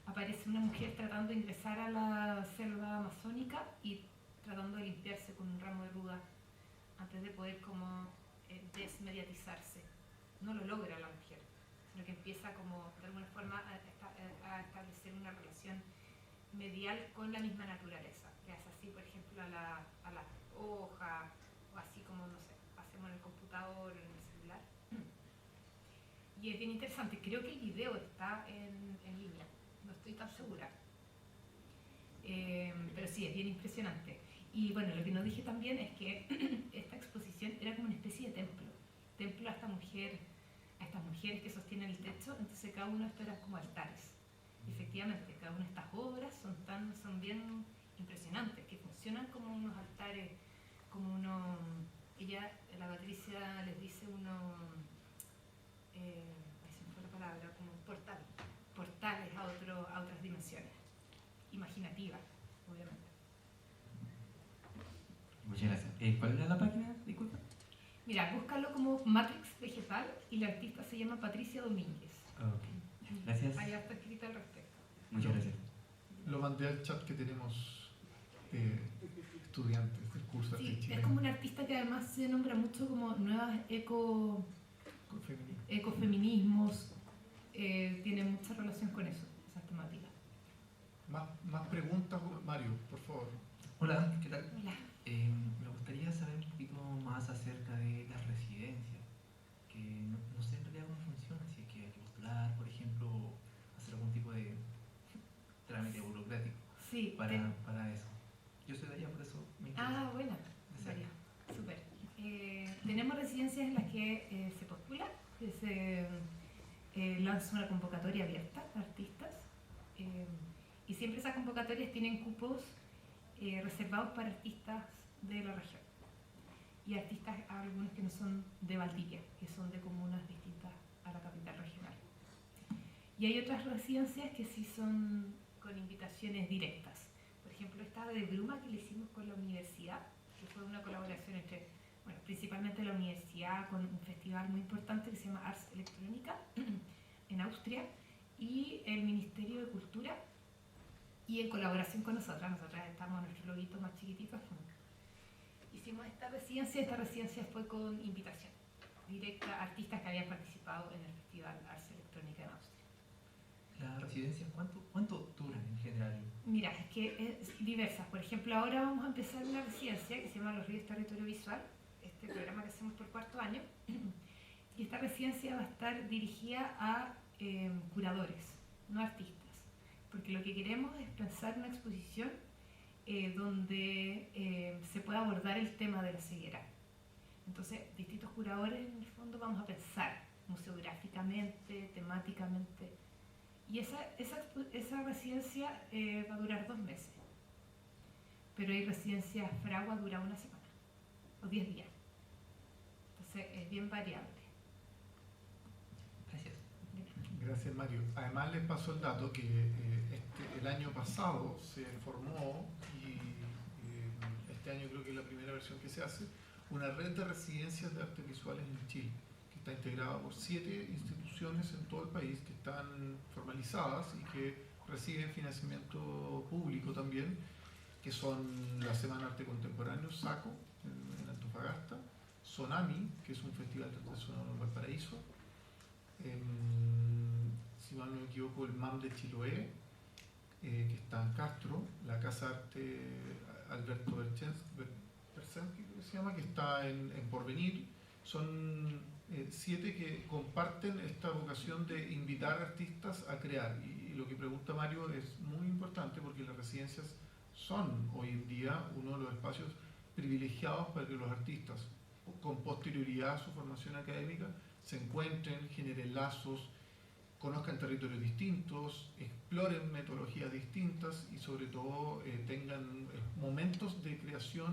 aparece una mujer tratando de ingresar a la selva amazónica y tratando de limpiarse con un ramo de ruda antes de poder como desmediatizarse. No lo logra la mujer, sino que empieza como de alguna forma a establecer una relación medial con la misma naturaleza, que es así, por ejemplo, a la hoja, o así como, no sé, hacemos en el computador, en el celular. Y es bien interesante, creo que el video está en línea, no estoy tan segura, pero sí, es bien impresionante. Y bueno, lo que no dije también es que esta exposición era como una especie de templo a estas mujeres que sostienen el techo, entonces cada uno de estos eran como altares. Y efectivamente, cada una de estas obras son bien impresionantes, que funcionan como unos altares, como la Patricia les dice se me fue la palabra, como portales a otras dimensiones, imaginativas, obviamente. Muchas gracias. ¿Cuál era la página? Disculpa. Mira, búscalo como Matrix Vegetal y la artista se llama Patricia Domínguez. Ok. Gracias. Hay harto escrito al respecto. Muchas gracias. Lo mandé al chat que tenemos estudiantes del curso Sí, Arte es Chileno. como un artista que además se nombra mucho como nuevas Con feminismo. ecofeminismos, tiene mucha relación con eso, esas temáticas. Más preguntas, Mario, por favor. Hola, ¿qué tal? Hola. Me gustaría saber un poquito más acerca de las residencias, que no sé en realidad cómo funciona, si es que hay que postular, por ejemplo, hacer algún tipo de trámite burocrático Sí, para eso. Yo soy de allá, por eso me interesa. buena, Exacto. María, súper. Tenemos residencias en las que se postula, que se lanza una convocatoria abierta a artistas, y siempre esas convocatorias tienen cupos reservados para artistas de la región y artistas, algunos que no son de Valdivia, que son de comunas distintas a la capital regional. Y hay otras residencias que sí son con invitaciones directas. Por ejemplo, esta de Bruma que le hicimos con la universidad, que fue una colaboración entre, bueno, principalmente la universidad con un festival muy importante que se llama Ars Electrónica en Austria, y el Ministerio de Cultura, y en colaboración con nosotras estamos en nuestro loguito más chiquitito. Hicimos esta residencia fue con invitación directa a artistas que habían participado en el festival Ars Electrónica en Austria. ¿Las residencias cuánto duran en general? Mira, es que es diversas. Por ejemplo, ahora vamos a empezar una residencia que se llama Los Ríos Territorio Visual, este programa que hacemos por cuarto año, y esta residencia va a estar dirigida a curadores, no artistas, porque lo que queremos es pensar una exposición donde se pueda abordar el tema de la ceguera. Entonces, distintos curadores en el fondo vamos a pensar museográficamente, temáticamente, y esa residencia va a durar 2 meses, pero hay residencias Fragua dura 1 semana o 10 días, entonces es bien variable. Gracias. Gracias, Mario. Además, les paso el dato que el año pasado se formó, y este año creo que es la primera versión que se hace, una red de residencias de artes visuales en Chile, que está integrada por 7 instituciones en todo el país que están formalizadas y que reciben financiamiento público también, que son la Semana Arte Contemporáneo, SACO, en Antofagasta, Sonami, que es un festival de arte sonoro en Valparaíso, si mal no me equivoco, el MAM de Chiloé, que está en Castro, la Casa Arte Alberto Bersensky, creo que se llama, que está en Porvenir. Son 7 que comparten esta vocación de invitar artistas a crear. Y lo que pregunta Mario es muy importante, porque las residencias son hoy en día uno de los espacios privilegiados para que los artistas, con posterioridad a su formación académica, se encuentren, generen lazos, conozcan territorios distintos, exploren metodologías distintas y sobre todo tengan momentos de creación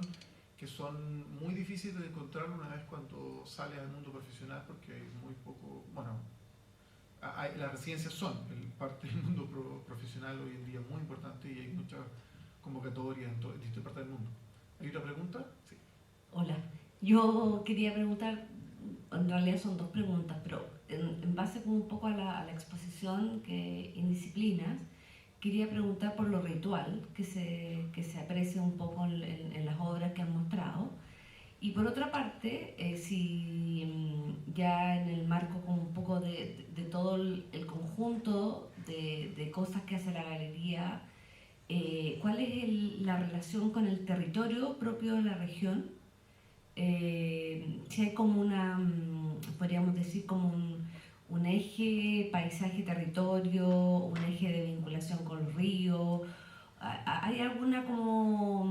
que son muy difíciles de encontrar una vez cuando sales al mundo profesional, porque hay muy poco, bueno, las residencias son parte del mundo profesional hoy en día muy importante, y hay muchas convocatorias en distintas partes del mundo. ¿Hay otra pregunta? Sí. Hola, yo quería preguntar, en realidad son 2 preguntas, pero en base como un poco a la exposición que en disciplinas, quería preguntar por lo ritual que se aprecia un poco en las obras que han mostrado, y por otra parte, si ya en el marco como un poco de todo el conjunto de cosas que hace la galería, ¿cuál es la relación con el territorio propio de la región? Si hay como podríamos decir como un eje paisaje-territorio, un eje de vinculación con los ríos, ¿hay alguna como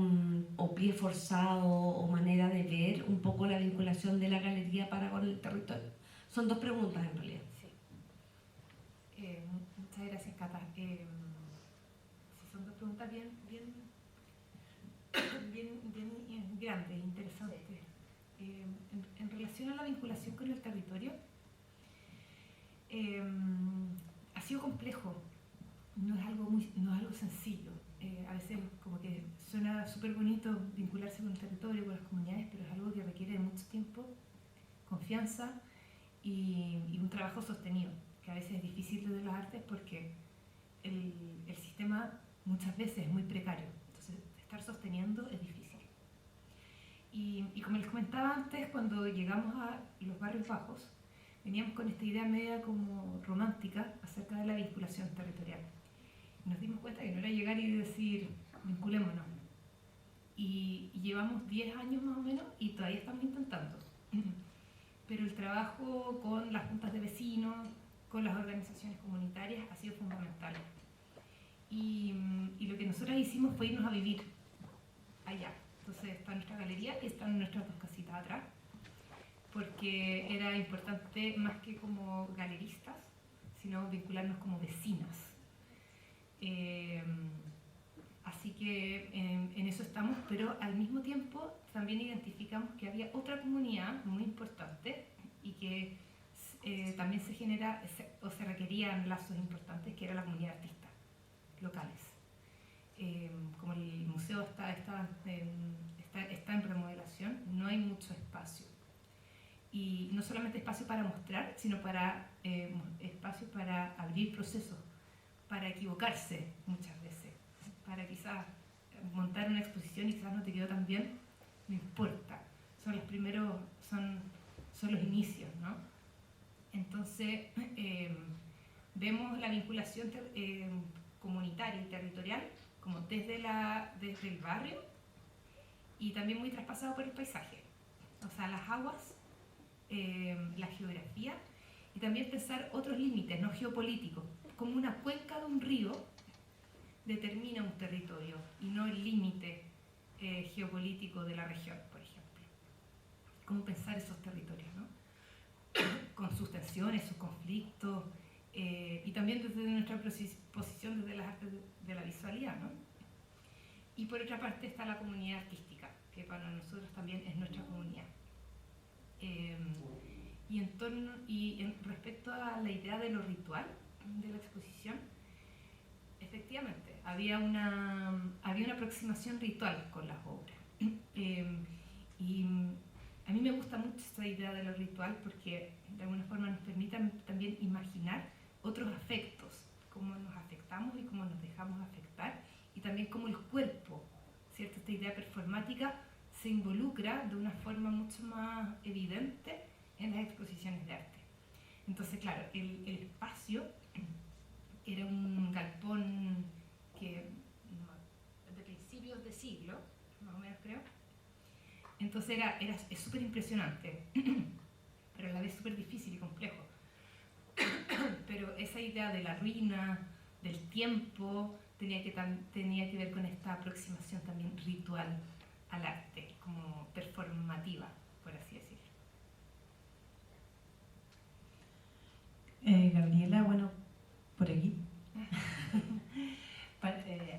o pie forzado o manera de ver un poco la vinculación de la galería para con el territorio? Son 2 preguntas en realidad. Sí. Muchas gracias, Cata. Son 2 preguntas bien grandes, interesantes. En relación a la vinculación con el territorio, ha sido complejo, no es algo sencillo. A veces como que suena súper bonito vincularse con el territorio, con las comunidades, pero es algo que requiere mucho tiempo, confianza y un trabajo sostenido, que a veces es difícil Ministerio de las Artes porque el sistema muchas veces es muy precario, entonces estar sosteniendo es difícil. Y como les comentaba antes, cuando llegamos a los barrios bajos, veníamos con esta idea media como romántica acerca de la vinculación territorial. Y nos dimos cuenta que no era llegar y decir, vinculémonos. Y llevamos 10 años más o menos y todavía estamos intentando. Pero el trabajo con las juntas de vecinos, con las organizaciones comunitarias, ha sido fundamental. Y lo que nosotros hicimos fue irnos a vivir allá. Entonces está nuestra galería y están nuestras dos casitas atrás, porque era importante más que como galeristas, sino vincularnos como vecinas. Así que en eso estamos, pero al mismo tiempo también identificamos que había otra comunidad muy importante y que también se genera o se requerían lazos importantes, que era la comunidad de artistas locales. Como el museo está en remodelación, no hay mucho espacio. Y no solamente espacio para mostrar, sino espacio para abrir procesos, para equivocarse muchas veces, para quizás montar una exposición y quizás no te quedó tan bien, no importa. Son los primeros, son los inicios, ¿no? Entonces, vemos la vinculación comunitaria y territorial como desde el barrio y también muy traspasado por el paisaje, o sea, las aguas, la geografía y también pensar otros límites, no geopolíticos, como una cuenca de un río determina un territorio y no el límite geopolítico de la región, por ejemplo. Cómo pensar esos territorios, ¿no? Con sus tensiones, sus conflictos, y también desde nuestra posición desde las artes de la visualidad, ¿no? Y por otra parte está la comunidad artística, que para nosotros también es nuestra comunidad. Respecto a la idea de lo ritual de la exposición, efectivamente, había una aproximación ritual con las obras. Y a mí me gusta mucho esta idea de lo ritual porque de alguna forma nos permite también imaginar otros afectos, cómo nos afectamos y cómo nos dejamos afectar, y también cómo el cuerpo, ¿cierto? Esta idea performática se involucra de una forma mucho más evidente en las exposiciones de arte. Entonces, claro, el espacio era un galpón que de principios de siglo, más o menos creo. Entonces es súper impresionante, pero a la vez súper difícil y complejo. Pero esa idea de la ruina, del tiempo, tenía que ver con esta aproximación también ritual al arte, como performativa, por así decirlo. Gabriela, bueno, por aquí.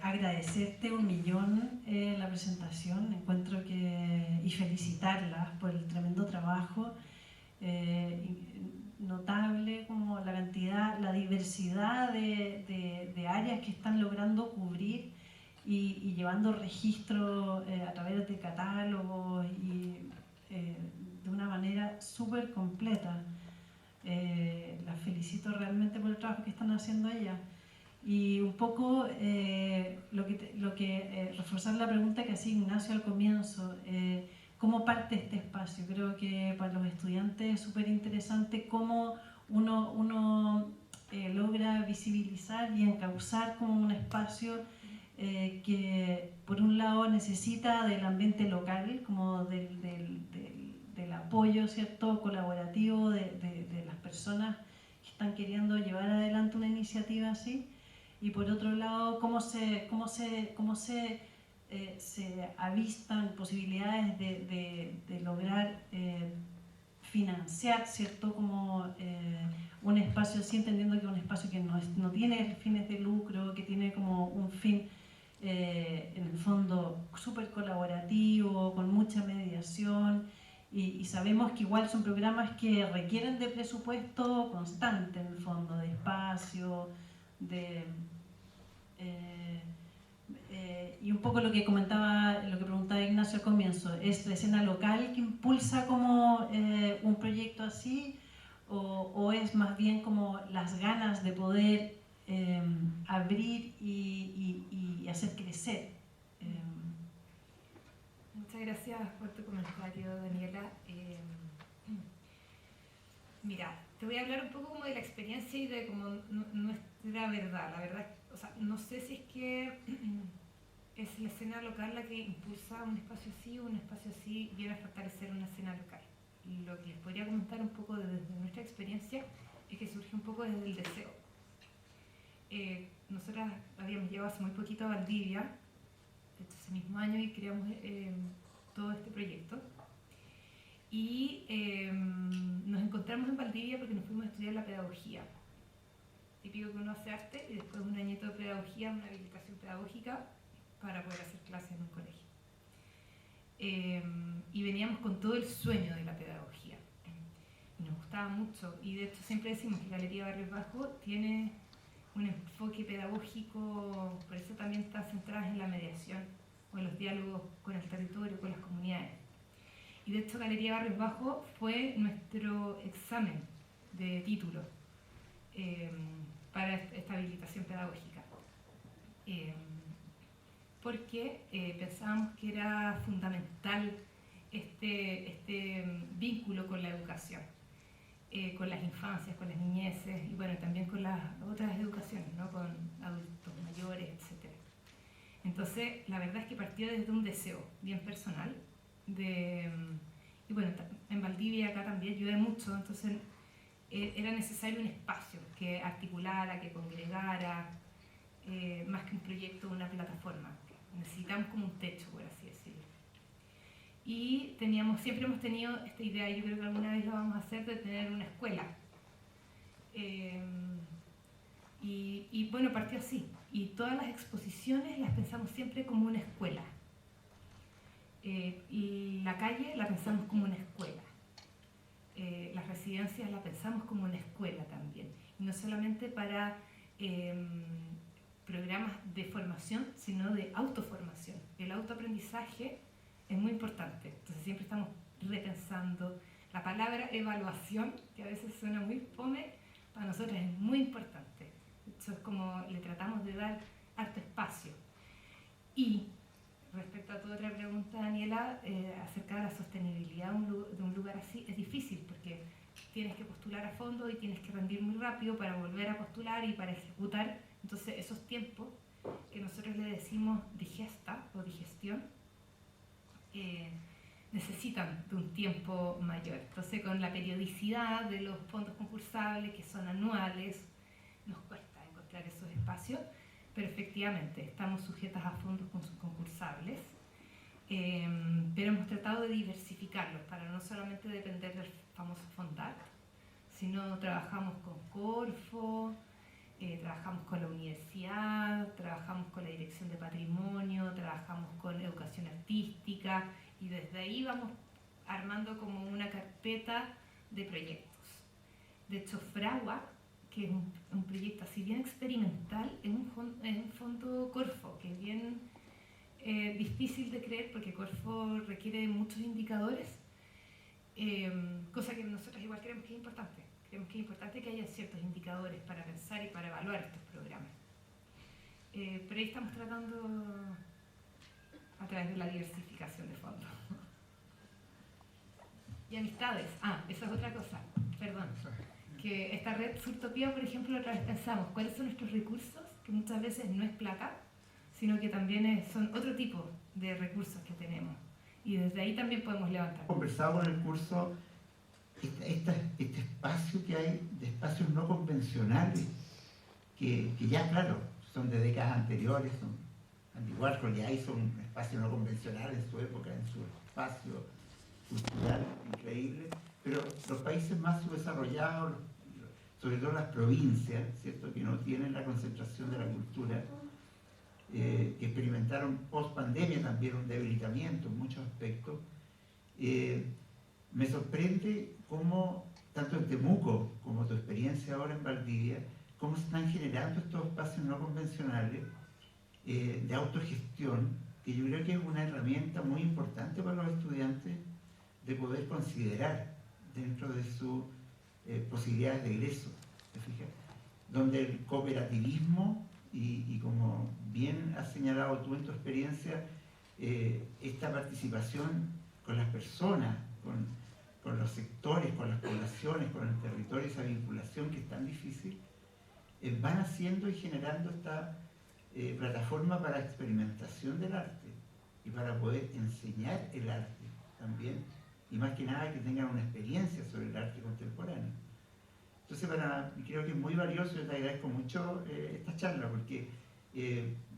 Agradecerte un millón la presentación, encuentro y felicitarlas por el tremendo trabajo, notable como la cantidad, la diversidad de áreas que están logrando cubrir y llevando registro a través de catálogos y de una manera súper completa. Las felicito realmente por el trabajo que están haciendo ellas. Y un poco reforzar la pregunta que hacía Ignacio al comienzo, ¿cómo parte este espacio? Creo que para los estudiantes es súper interesante cómo uno logra visibilizar y encauzar como un espacio que por un lado necesita del ambiente local, como del apoyo, ¿cierto?, colaborativo de las personas que están queriendo llevar adelante una iniciativa así, y por otro lado cómo se avistan posibilidades de lograr financiar, ¿cierto?, como un espacio así, entendiendo que es un espacio que no tiene fines de lucro, que tiene como un fin en el fondo súper colaborativo, con mucha mediación, y sabemos que igual son programas que requieren de presupuesto constante en el fondo, de espacio, y un poco lo que preguntaba Ignacio al comienzo, ¿es la escena local que impulsa como un proyecto así o es más bien como las ganas de poder abrir y hacer crecer? Muchas gracias por tu comentario, Daniela. Mira, te voy a hablar un poco como de la experiencia y de como nuestra verdad. La verdad, o sea, no sé si es que es la escena local la que impulsa un espacio así o un espacio así viene a fortalecer una escena local. Lo que les podría comentar un poco desde nuestra experiencia es que surge un poco desde el deseo. Nosotras habíamos llegado hace muy poquito a Valdivia, ese mismo año, y creamos todo este proyecto. Y nos encontramos en Valdivia porque nos fuimos a estudiar la pedagogía. Típico que uno hace arte y después un añito de pedagogía, una habilitación pedagógica para poder hacer clases en un colegio. Y veníamos con todo el sueño de la pedagogía. Y nos gustaba mucho. Y de hecho siempre decimos que Galería Barrios Bajos tiene un enfoque pedagógico, por eso también está centrada en la mediación o en los diálogos con el territorio, con las comunidades. Y de hecho Galería Barrios Bajos fue nuestro examen de título para esta habilitación pedagógica. Porque pensábamos que era fundamental este vínculo con la educación, con las infancias, con las niñeces y bueno, también con las otras educaciones, ¿no? Con adultos mayores, etc. Entonces, la verdad es que partió desde un deseo bien personal, y bueno, en Valdivia acá también llueve mucho, entonces era necesario un espacio que articulara, que congregara, más que un proyecto o una plataforma. Necesitamos como un techo, por así decirlo. Y siempre hemos tenido esta idea, y yo creo que alguna vez lo vamos a hacer, de tener una escuela. Y bueno, partió así. Y todas las exposiciones las pensamos siempre como una escuela. Y la calle la pensamos como una escuela. Las residencias las pensamos como una escuela también. Y no solamente para programas de formación, sino de autoformación. El autoaprendizaje es muy importante. Entonces siempre estamos repensando. La palabra evaluación, que a veces suena muy fome, para nosotros es muy importante. Eso es como le tratamos de dar harto espacio. Y respecto a tu otra pregunta, Daniela, acerca de la sostenibilidad de un lugar así, es difícil porque tienes que postular a fondo y tienes que rendir muy rápido para volver a postular y para ejecutar. Entonces esos tiempos que nosotros le decimos digesta o digestión necesitan de un tiempo mayor. Entonces con la periodicidad de los fondos concursables, que son anuales, nos cuesta encontrar esos espacios, pero efectivamente estamos sujetas a fondos concursables, pero hemos tratado de diversificarlos para no solamente depender del famoso Fondac, sino trabajamos con Corfo, trabajamos con la universidad, trabajamos con la Dirección de Patrimonio, trabajamos con Educación Artística y desde ahí vamos armando como una carpeta de proyectos. De hecho, Fragua, que es un proyecto así bien experimental, es un fondo Corfo, que es bien difícil de creer porque Corfo requiere muchos indicadores, cosa que nosotros igual creemos que es importante. Creemos que es importante que haya ciertos indicadores para pensar y para evaluar estos programas. Pero ahí estamos tratando a través de la diversificación de fondos. Y amistades. Esa es otra cosa, perdón. Que esta red Surtopía, por ejemplo, otra vez pensamos cuáles son nuestros recursos, que muchas veces no es plata, sino que también son otro tipo de recursos que tenemos. Y desde ahí también podemos levantar. Conversamos en el curso este espacio que hay de espacios no convencionales, que ya, claro, son de décadas anteriores, Andy Warhol ya hizo un espacio no convencional en su época, en su espacio cultural increíble, pero los países más subdesarrollados, sobre todo las provincias, ¿cierto?, que no tienen la concentración de la cultura, que experimentaron post-pandemia también un debilitamiento en muchos aspectos, me sorprende cómo, tanto en Temuco como tu experiencia ahora en Valdivia, cómo se están generando estos espacios no convencionales de autogestión, que yo creo que es una herramienta muy importante para los estudiantes de poder considerar dentro de su posibilidades de egreso, ¿te fijas? Donde el cooperativismo y como bien has señalado tú en tu experiencia, esta participación con las personas, con los sectores, con las poblaciones, con el territorio, esa vinculación que es tan difícil, van haciendo y generando esta plataforma para experimentación del arte y para poder enseñar el arte también, y más que nada que tengan una experiencia sobre el arte contemporáneo. Entonces creo que es muy valioso, y te agradezco mucho esta charla, porque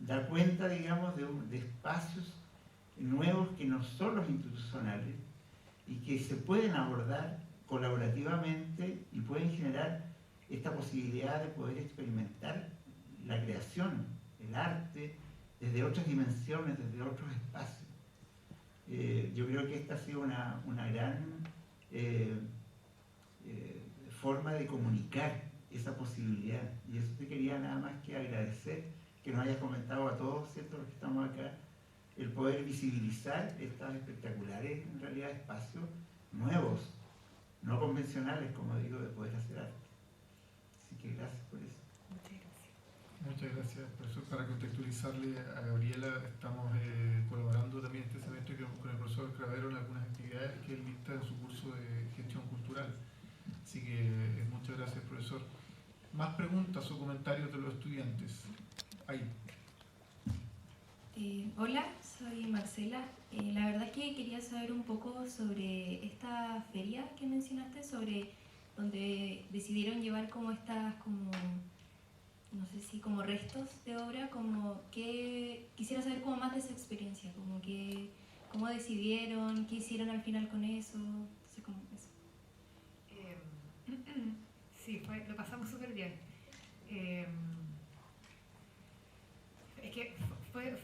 da cuenta, digamos, de espacios nuevos que no son los institucionales y que se pueden abordar colaborativamente y pueden generar esta posibilidad de poder experimentar la creación, el arte, desde otras dimensiones, desde otros espacios. Yo creo que esta ha sido una gran forma de comunicar esa posibilidad, y eso te quería nada más que agradecer, que nos hayas comentado a todos, ¿cierto?, los que estamos acá, el poder visibilizar estos espectaculares, en realidad, espacios nuevos, no convencionales, como digo, de poder hacer arte. Así que gracias por eso. Muchas gracias. Muchas gracias, profesor. Para contextualizarle a Gabriela, estamos colaborando también este semestre con el profesor Cravero en algunas actividades que él dicta en su curso de gestión cultural. Así que muchas gracias, profesor. Más preguntas o comentarios de los estudiantes. Ahí. Hola, soy Marcela. La verdad es que quería saber un poco sobre esta feria que mencionaste, sobre donde decidieron llevar como estas, como, no sé si como restos de obra, como que quisiera saber como más de esa experiencia, como que cómo decidieron, qué hicieron al final con eso, no sé cómo eso. Sí, lo pasamos súper bien. Es que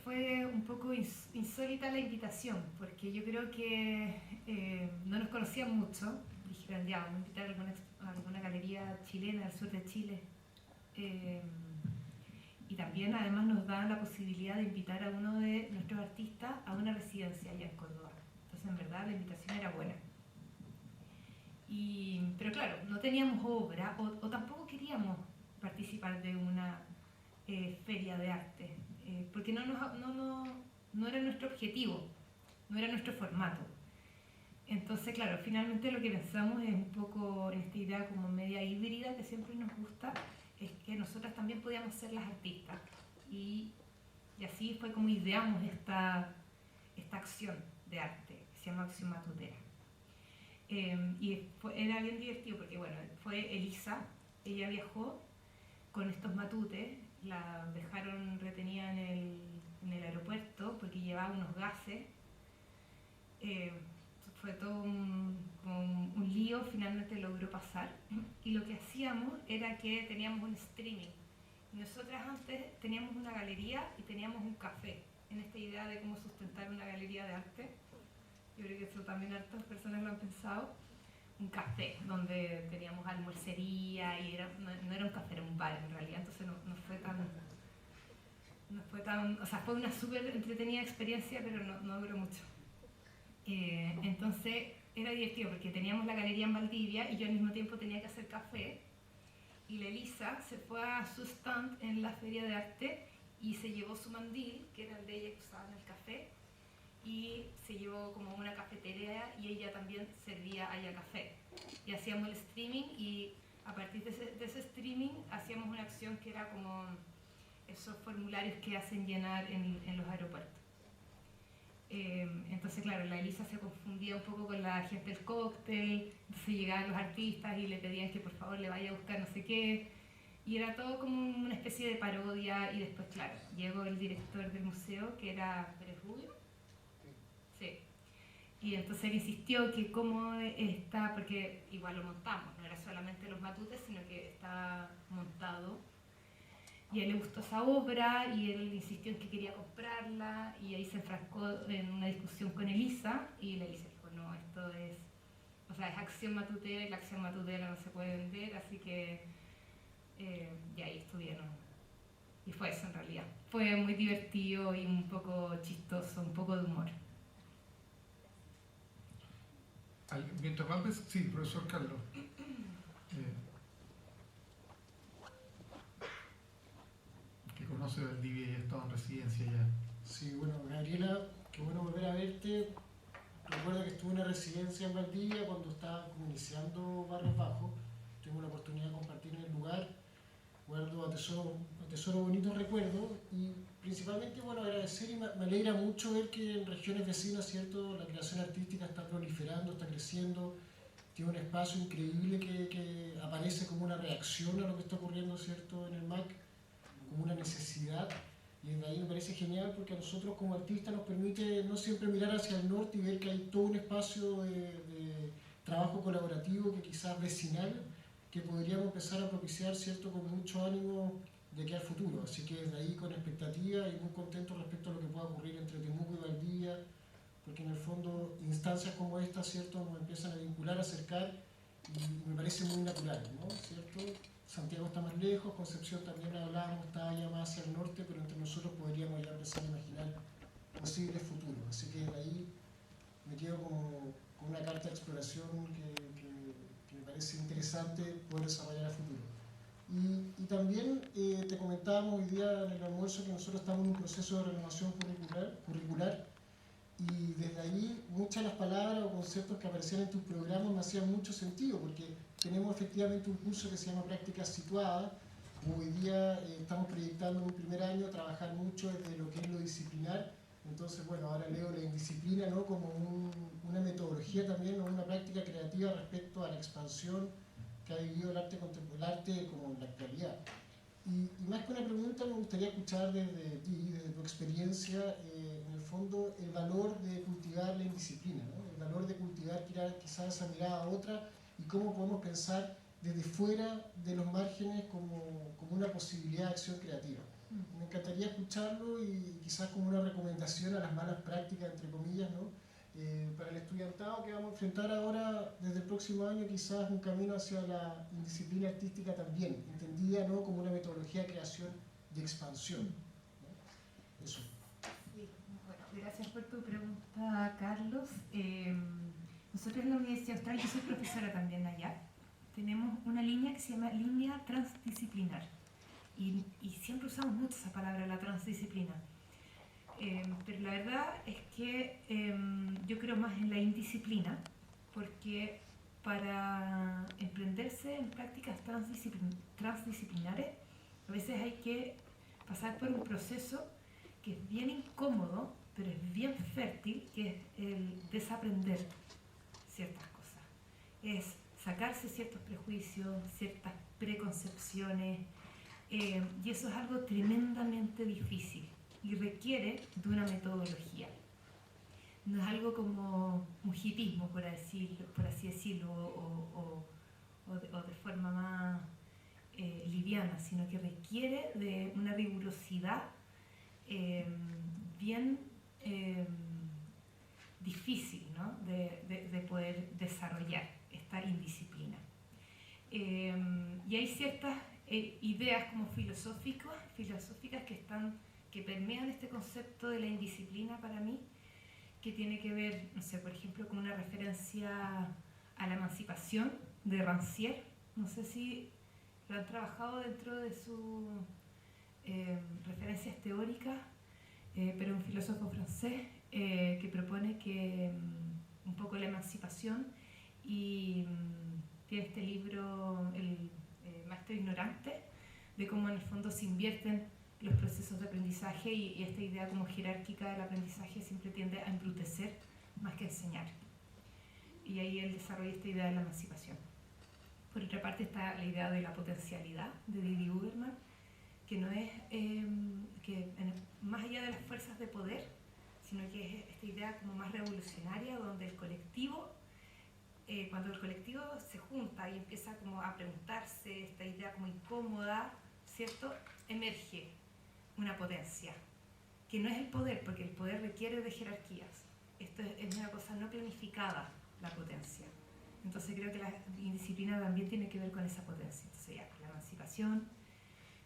fue un poco insólita la invitación, porque yo creo que no nos conocían mucho. Dijeron, ya, vamos a invitar a alguna galería chilena del sur de Chile. Y también además nos dan la posibilidad de invitar a uno de nuestros artistas a una residencia allá en Córdoba. Entonces, en verdad, la invitación era buena. Pero claro, no teníamos obra o tampoco queríamos participar de una feria de arte, porque no era nuestro objetivo, no era nuestro formato. Entonces, claro, finalmente lo que pensamos es un poco en esta idea como media híbrida que siempre nos gusta, es que nosotras también podíamos ser las artistas. Y así fue como ideamos esta acción de arte, que se llama Acción Matutera. Era bien divertido porque, bueno, fue Elisa, ella viajó con estos matutes, la dejaron retenida en el aeropuerto porque llevaba unos gases. Fue todo un lío, finalmente logró pasar. Y lo que hacíamos era que teníamos un streaming. Nosotras antes teníamos una galería y teníamos un café, en esta idea de cómo sustentar una galería de arte. Yo creo que eso también hartas personas lo han pensado. Un café donde teníamos almuercería y no era un café, era un bar en realidad, entonces no fue tan, o sea, fue una súper entretenida experiencia, pero no duró mucho. Entonces era divertido porque teníamos la galería en Valdivia y yo al mismo tiempo tenía que hacer café, y la Elisa se fue a su stand en la feria de arte y se llevó su mandil, que era el de ella que usaba en el café, y se llevó como una cafetería y ella también servía allá café. Y hacíamos el streaming, y a partir de ese streaming hacíamos una acción que era como esos formularios que hacen llenar en los aeropuertos. Entonces, claro, la Elisa se confundía un poco con la gente del cóctel, entonces llegaban los artistas y le pedían que por favor le vaya a buscar no sé qué, y era todo como una especie de parodia. Y después, claro, llegó el director del museo, que era Pérez Rubio. Sí. Y entonces él insistió que cómo está, porque igual lo montamos, no era solamente los matutes, sino que estaba montado. Y a él le gustó esa obra y él insistió en que quería comprarla, y ahí se enfrascó en una discusión con Elisa, y la Elisa dijo, no, esto es acción matutera, y la acción matutera no se puede vender, así que y ahí estuvieron. Y fue eso en realidad. Fue muy divertido y un poco chistoso, un poco de humor. Mientras más, sí, profesor Carlos. José Valdivia y ha estado en residencia ya. Sí, bueno, Gabriela, qué bueno volver a verte. Recuerdo que estuve en una residencia en Valdivia cuando estaba como iniciando Barrios Bajos. Tengo la oportunidad de compartir en el lugar. Guardo, atesoro bonitos recuerdos y principalmente, bueno, agradecer y me alegra mucho ver que en regiones vecinas, ¿cierto?, la creación artística está proliferando, está creciendo, tiene un espacio increíble que aparece como una reacción a lo que está ocurriendo, ¿cierto?, en el MAC, como una necesidad. Y desde ahí me parece genial porque a nosotros como artistas nos permite no siempre mirar hacia el norte y ver que hay todo un espacio de trabajo colaborativo que quizás vecinal, que podríamos empezar a propiciar, ¿cierto?, con mucho ánimo de que al futuro. Así que desde ahí con expectativa y muy contento respecto a lo que pueda ocurrir entre Temuco y Valdivia, porque en el fondo instancias como esta, ¿cierto?, nos empiezan a vincular, a acercar y me parece muy natural, ¿no?, ¿cierto? Santiago está más lejos, Concepción también hablábamos, está ya más hacia el norte, pero entre nosotros podríamos ya empezar a imaginar posibles futuros. Así que de ahí me quedo con una carta de exploración que me parece interesante poder desarrollar a futuro. Y también te comentábamos hoy día en el almuerzo que nosotros estamos en un proceso de renovación curricular y desde ahí muchas de las palabras o conceptos que aparecían en tus programas me hacían mucho sentido porque tenemos efectivamente un curso que se llama Prácticas Situadas. Hoy día estamos proyectando en un primer año trabajar mucho desde lo que es lo disciplinar. Entonces, bueno, ahora leo la indisciplina, ¿no?, como una metodología también o una práctica creativa respecto a la expansión que ha vivido el arte contemporáneo, el arte como en la actualidad. Y más que una pregunta, me gustaría escuchar desde ti, desde tu experiencia, en el fondo, el valor de cultivar la indisciplina, ¿no?, el valor de cultivar quizás esa mirada a otra y cómo podemos pensar desde fuera de los márgenes como una posibilidad de acción creativa. Me encantaría escucharlo y quizás como una recomendación a las malas prácticas, entre comillas, ¿no?, para el estudiantado que vamos a enfrentar ahora desde el próximo año, quizás un camino hacia la indisciplina artística también, entendida, ¿no?, como una metodología de creación de expansión, ¿no? Eso. Sí, bueno, gracias por tu pregunta, Carlos. Nosotros en la Universidad Austral, yo soy profesora también allá, tenemos una línea que se llama línea transdisciplinar y siempre usamos mucho esa palabra, la transdisciplina. Pero la verdad es que yo creo más en la indisciplina, porque para emprenderse en prácticas transdisciplinares a veces hay que pasar por un proceso que es bien incómodo, pero es bien fértil, que es el desaprender ciertas cosas. Es sacarse ciertos prejuicios, ciertas preconcepciones, y eso es algo tremendamente difícil y requiere de una metodología. No es algo como un hipismo, por así decirlo, o de forma más liviana, sino que requiere de una rigurosidad bien difícil, ¿no?, de poder desarrollar esta indisciplina. Y hay ciertas ideas como filosóficas que permean este concepto de la indisciplina para mí, que tiene que ver, no sé, por ejemplo, con una referencia a la emancipación de Rancière. No sé si lo han trabajado dentro de sus referencias teóricas, pero un filósofo francés que propone que un poco la emancipación y tiene este libro, El Maestro Ignorante, de cómo en el fondo se invierten los procesos de aprendizaje y esta idea como jerárquica del aprendizaje siempre tiende a embrutecer más que a enseñar. Y ahí él desarrolla esta idea de la emancipación. Por otra parte está la idea de la potencialidad de Didi Huberman, que no es más allá de las fuerzas de poder, sino que es esta idea como más revolucionaria, donde el colectivo, cuando el colectivo se junta y empieza como a preguntarse esta idea como incómoda, ¿cierto?, emerge una potencia, que no es el poder, porque el poder requiere de jerarquías. Esto es una cosa no planificada, la potencia. Entonces creo que la indisciplina también tiene que ver con esa potencia. Entonces ya, con la emancipación,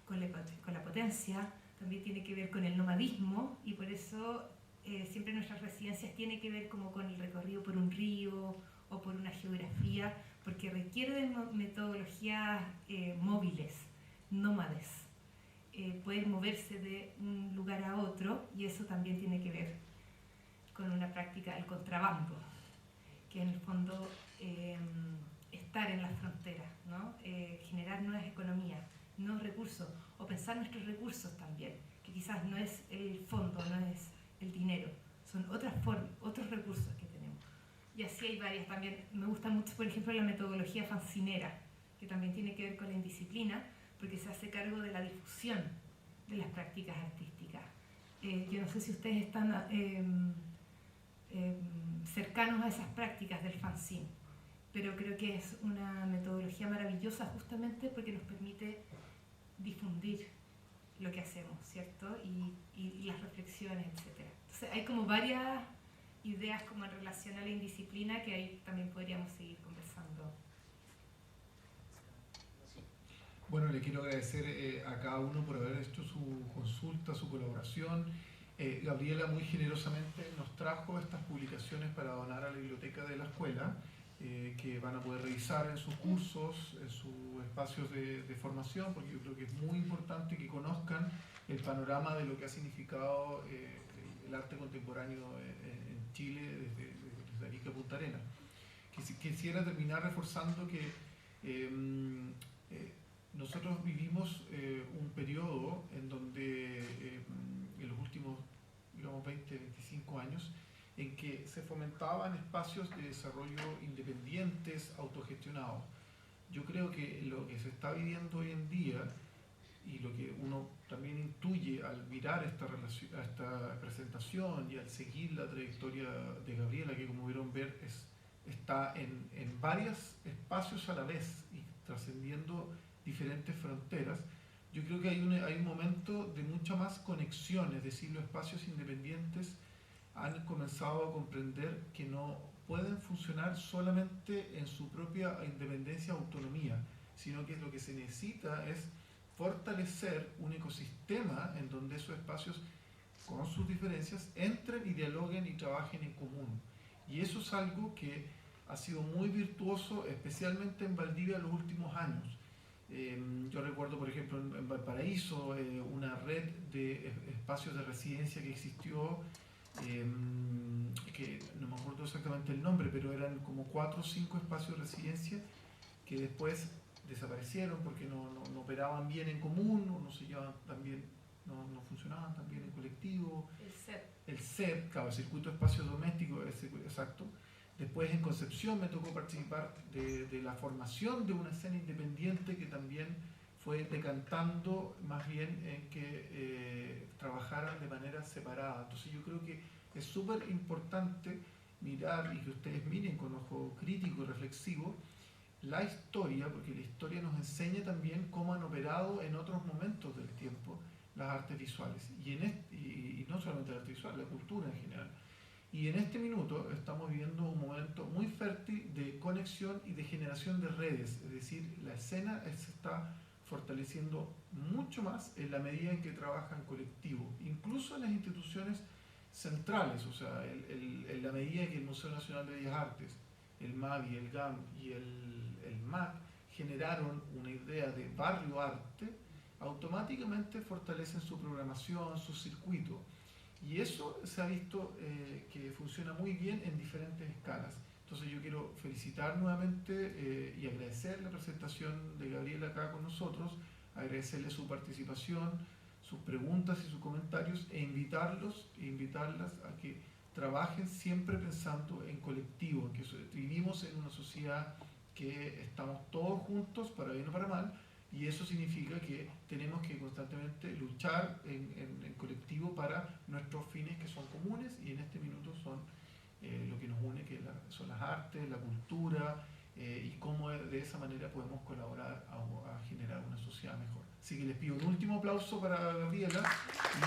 con la potencia, también tiene que ver con el nomadismo, y por eso siempre nuestras residencias tienen que ver como con el recorrido por un río o por una geografía, porque requiere de metodologías móviles, nómades. Puede poder moverse de un lugar a otro, y eso también tiene que ver con una práctica del contrabando, que en el fondo estar en las fronteras, ¿no? Generar nuevas economías, nuevos recursos, o pensar nuestros recursos también, que quizás no es el fondo, no es el dinero, son otros recursos que tenemos. Y así hay varias también. Me gusta mucho, por ejemplo, la metodología fancinera, que también tiene que ver con la indisciplina, porque se hace cargo de la difusión de las prácticas artísticas. Yo no sé si ustedes están cercanos a esas prácticas del fanzine, pero creo que es una metodología maravillosa justamente porque nos permite difundir lo que hacemos, ¿cierto? Y las reflexiones, etc. Entonces hay como varias ideas como en relación a la indisciplina que ahí también podríamos seguir conversando. Bueno, le quiero agradecer a cada uno por haber hecho su consulta, su colaboración. Gabriela muy generosamente nos trajo estas publicaciones para donar a la biblioteca de la escuela, que van a poder revisar en sus cursos, en sus espacios de formación, porque yo creo que es muy importante que conozcan el panorama de lo que ha significado el arte contemporáneo en Chile desde Arica a Punta Arenas. Quisiera terminar reforzando que nosotros vivimos un periodo en donde en los últimos, digamos, 20, 25 años, en que se fomentaban espacios de desarrollo independientes, autogestionados. Yo creo que lo que se está viviendo hoy en día, y lo que uno también intuye al mirar esta presentación y al seguir la trayectoria de Gabriela, que como vieron ver está en varios espacios a la vez y trascendiendo diferentes fronteras, yo creo que hay un momento de mucha más conexión, es decir, los espacios independientes han comenzado a comprender que no pueden funcionar solamente en su propia independencia, autonomía, sino que lo que se necesita es fortalecer un ecosistema en donde esos espacios, con sus diferencias, entren y dialoguen y trabajen en común. Y eso es algo que ha sido muy virtuoso, especialmente en Valdivia en los últimos años. Yo recuerdo, por ejemplo, en Valparaíso, una red de espacios de residencia que existió, que no me acuerdo exactamente el nombre, pero eran como 4 o 5 espacios de residencia que después desaparecieron porque no operaban bien en común, o no se llevaban tan bien, no funcionaban tan bien en colectivo. El CEP, claro, el Circuito de Espacios Domésticos, exacto. Después en Concepción me tocó participar de la formación de una escena independiente que también fue decantando más bien en que trabajaran de manera separada. Entonces yo creo que es súper importante mirar y que ustedes miren con ojo crítico y reflexivo la historia, porque la historia nos enseña también cómo han operado en otros momentos del tiempo las artes visuales. Y no solamente la arte visual, la cultura en general. Y en este minuto estamos viviendo un momento muy fértil de conexión y de generación de redes, es decir, la escena se está fortaleciendo mucho más en la medida en que trabaja en colectivo, incluso en las instituciones centrales, o sea, en la medida que el Museo Nacional de Bellas Artes, el MAVI, el GAM y el MAC generaron una idea de barrio arte, automáticamente fortalecen su programación, su circuito. Y eso se ha visto que funciona muy bien en diferentes escalas. Entonces yo quiero felicitar nuevamente y agradecer la presentación de Gabriela acá con nosotros, agradecerle su participación, sus preguntas y sus comentarios, e invitarlos e invitarlas a que trabajen siempre pensando en colectivo, que vivimos en una sociedad que estamos todos juntos, para bien o para mal, y eso significa que tenemos que constantemente luchar en colectivo para nuestros fines que son comunes, y en este minuto son lo que nos une, que son las artes, la cultura, y cómo de esa manera podemos colaborar a generar una sociedad mejor. Así que les pido un último aplauso para Gabriela y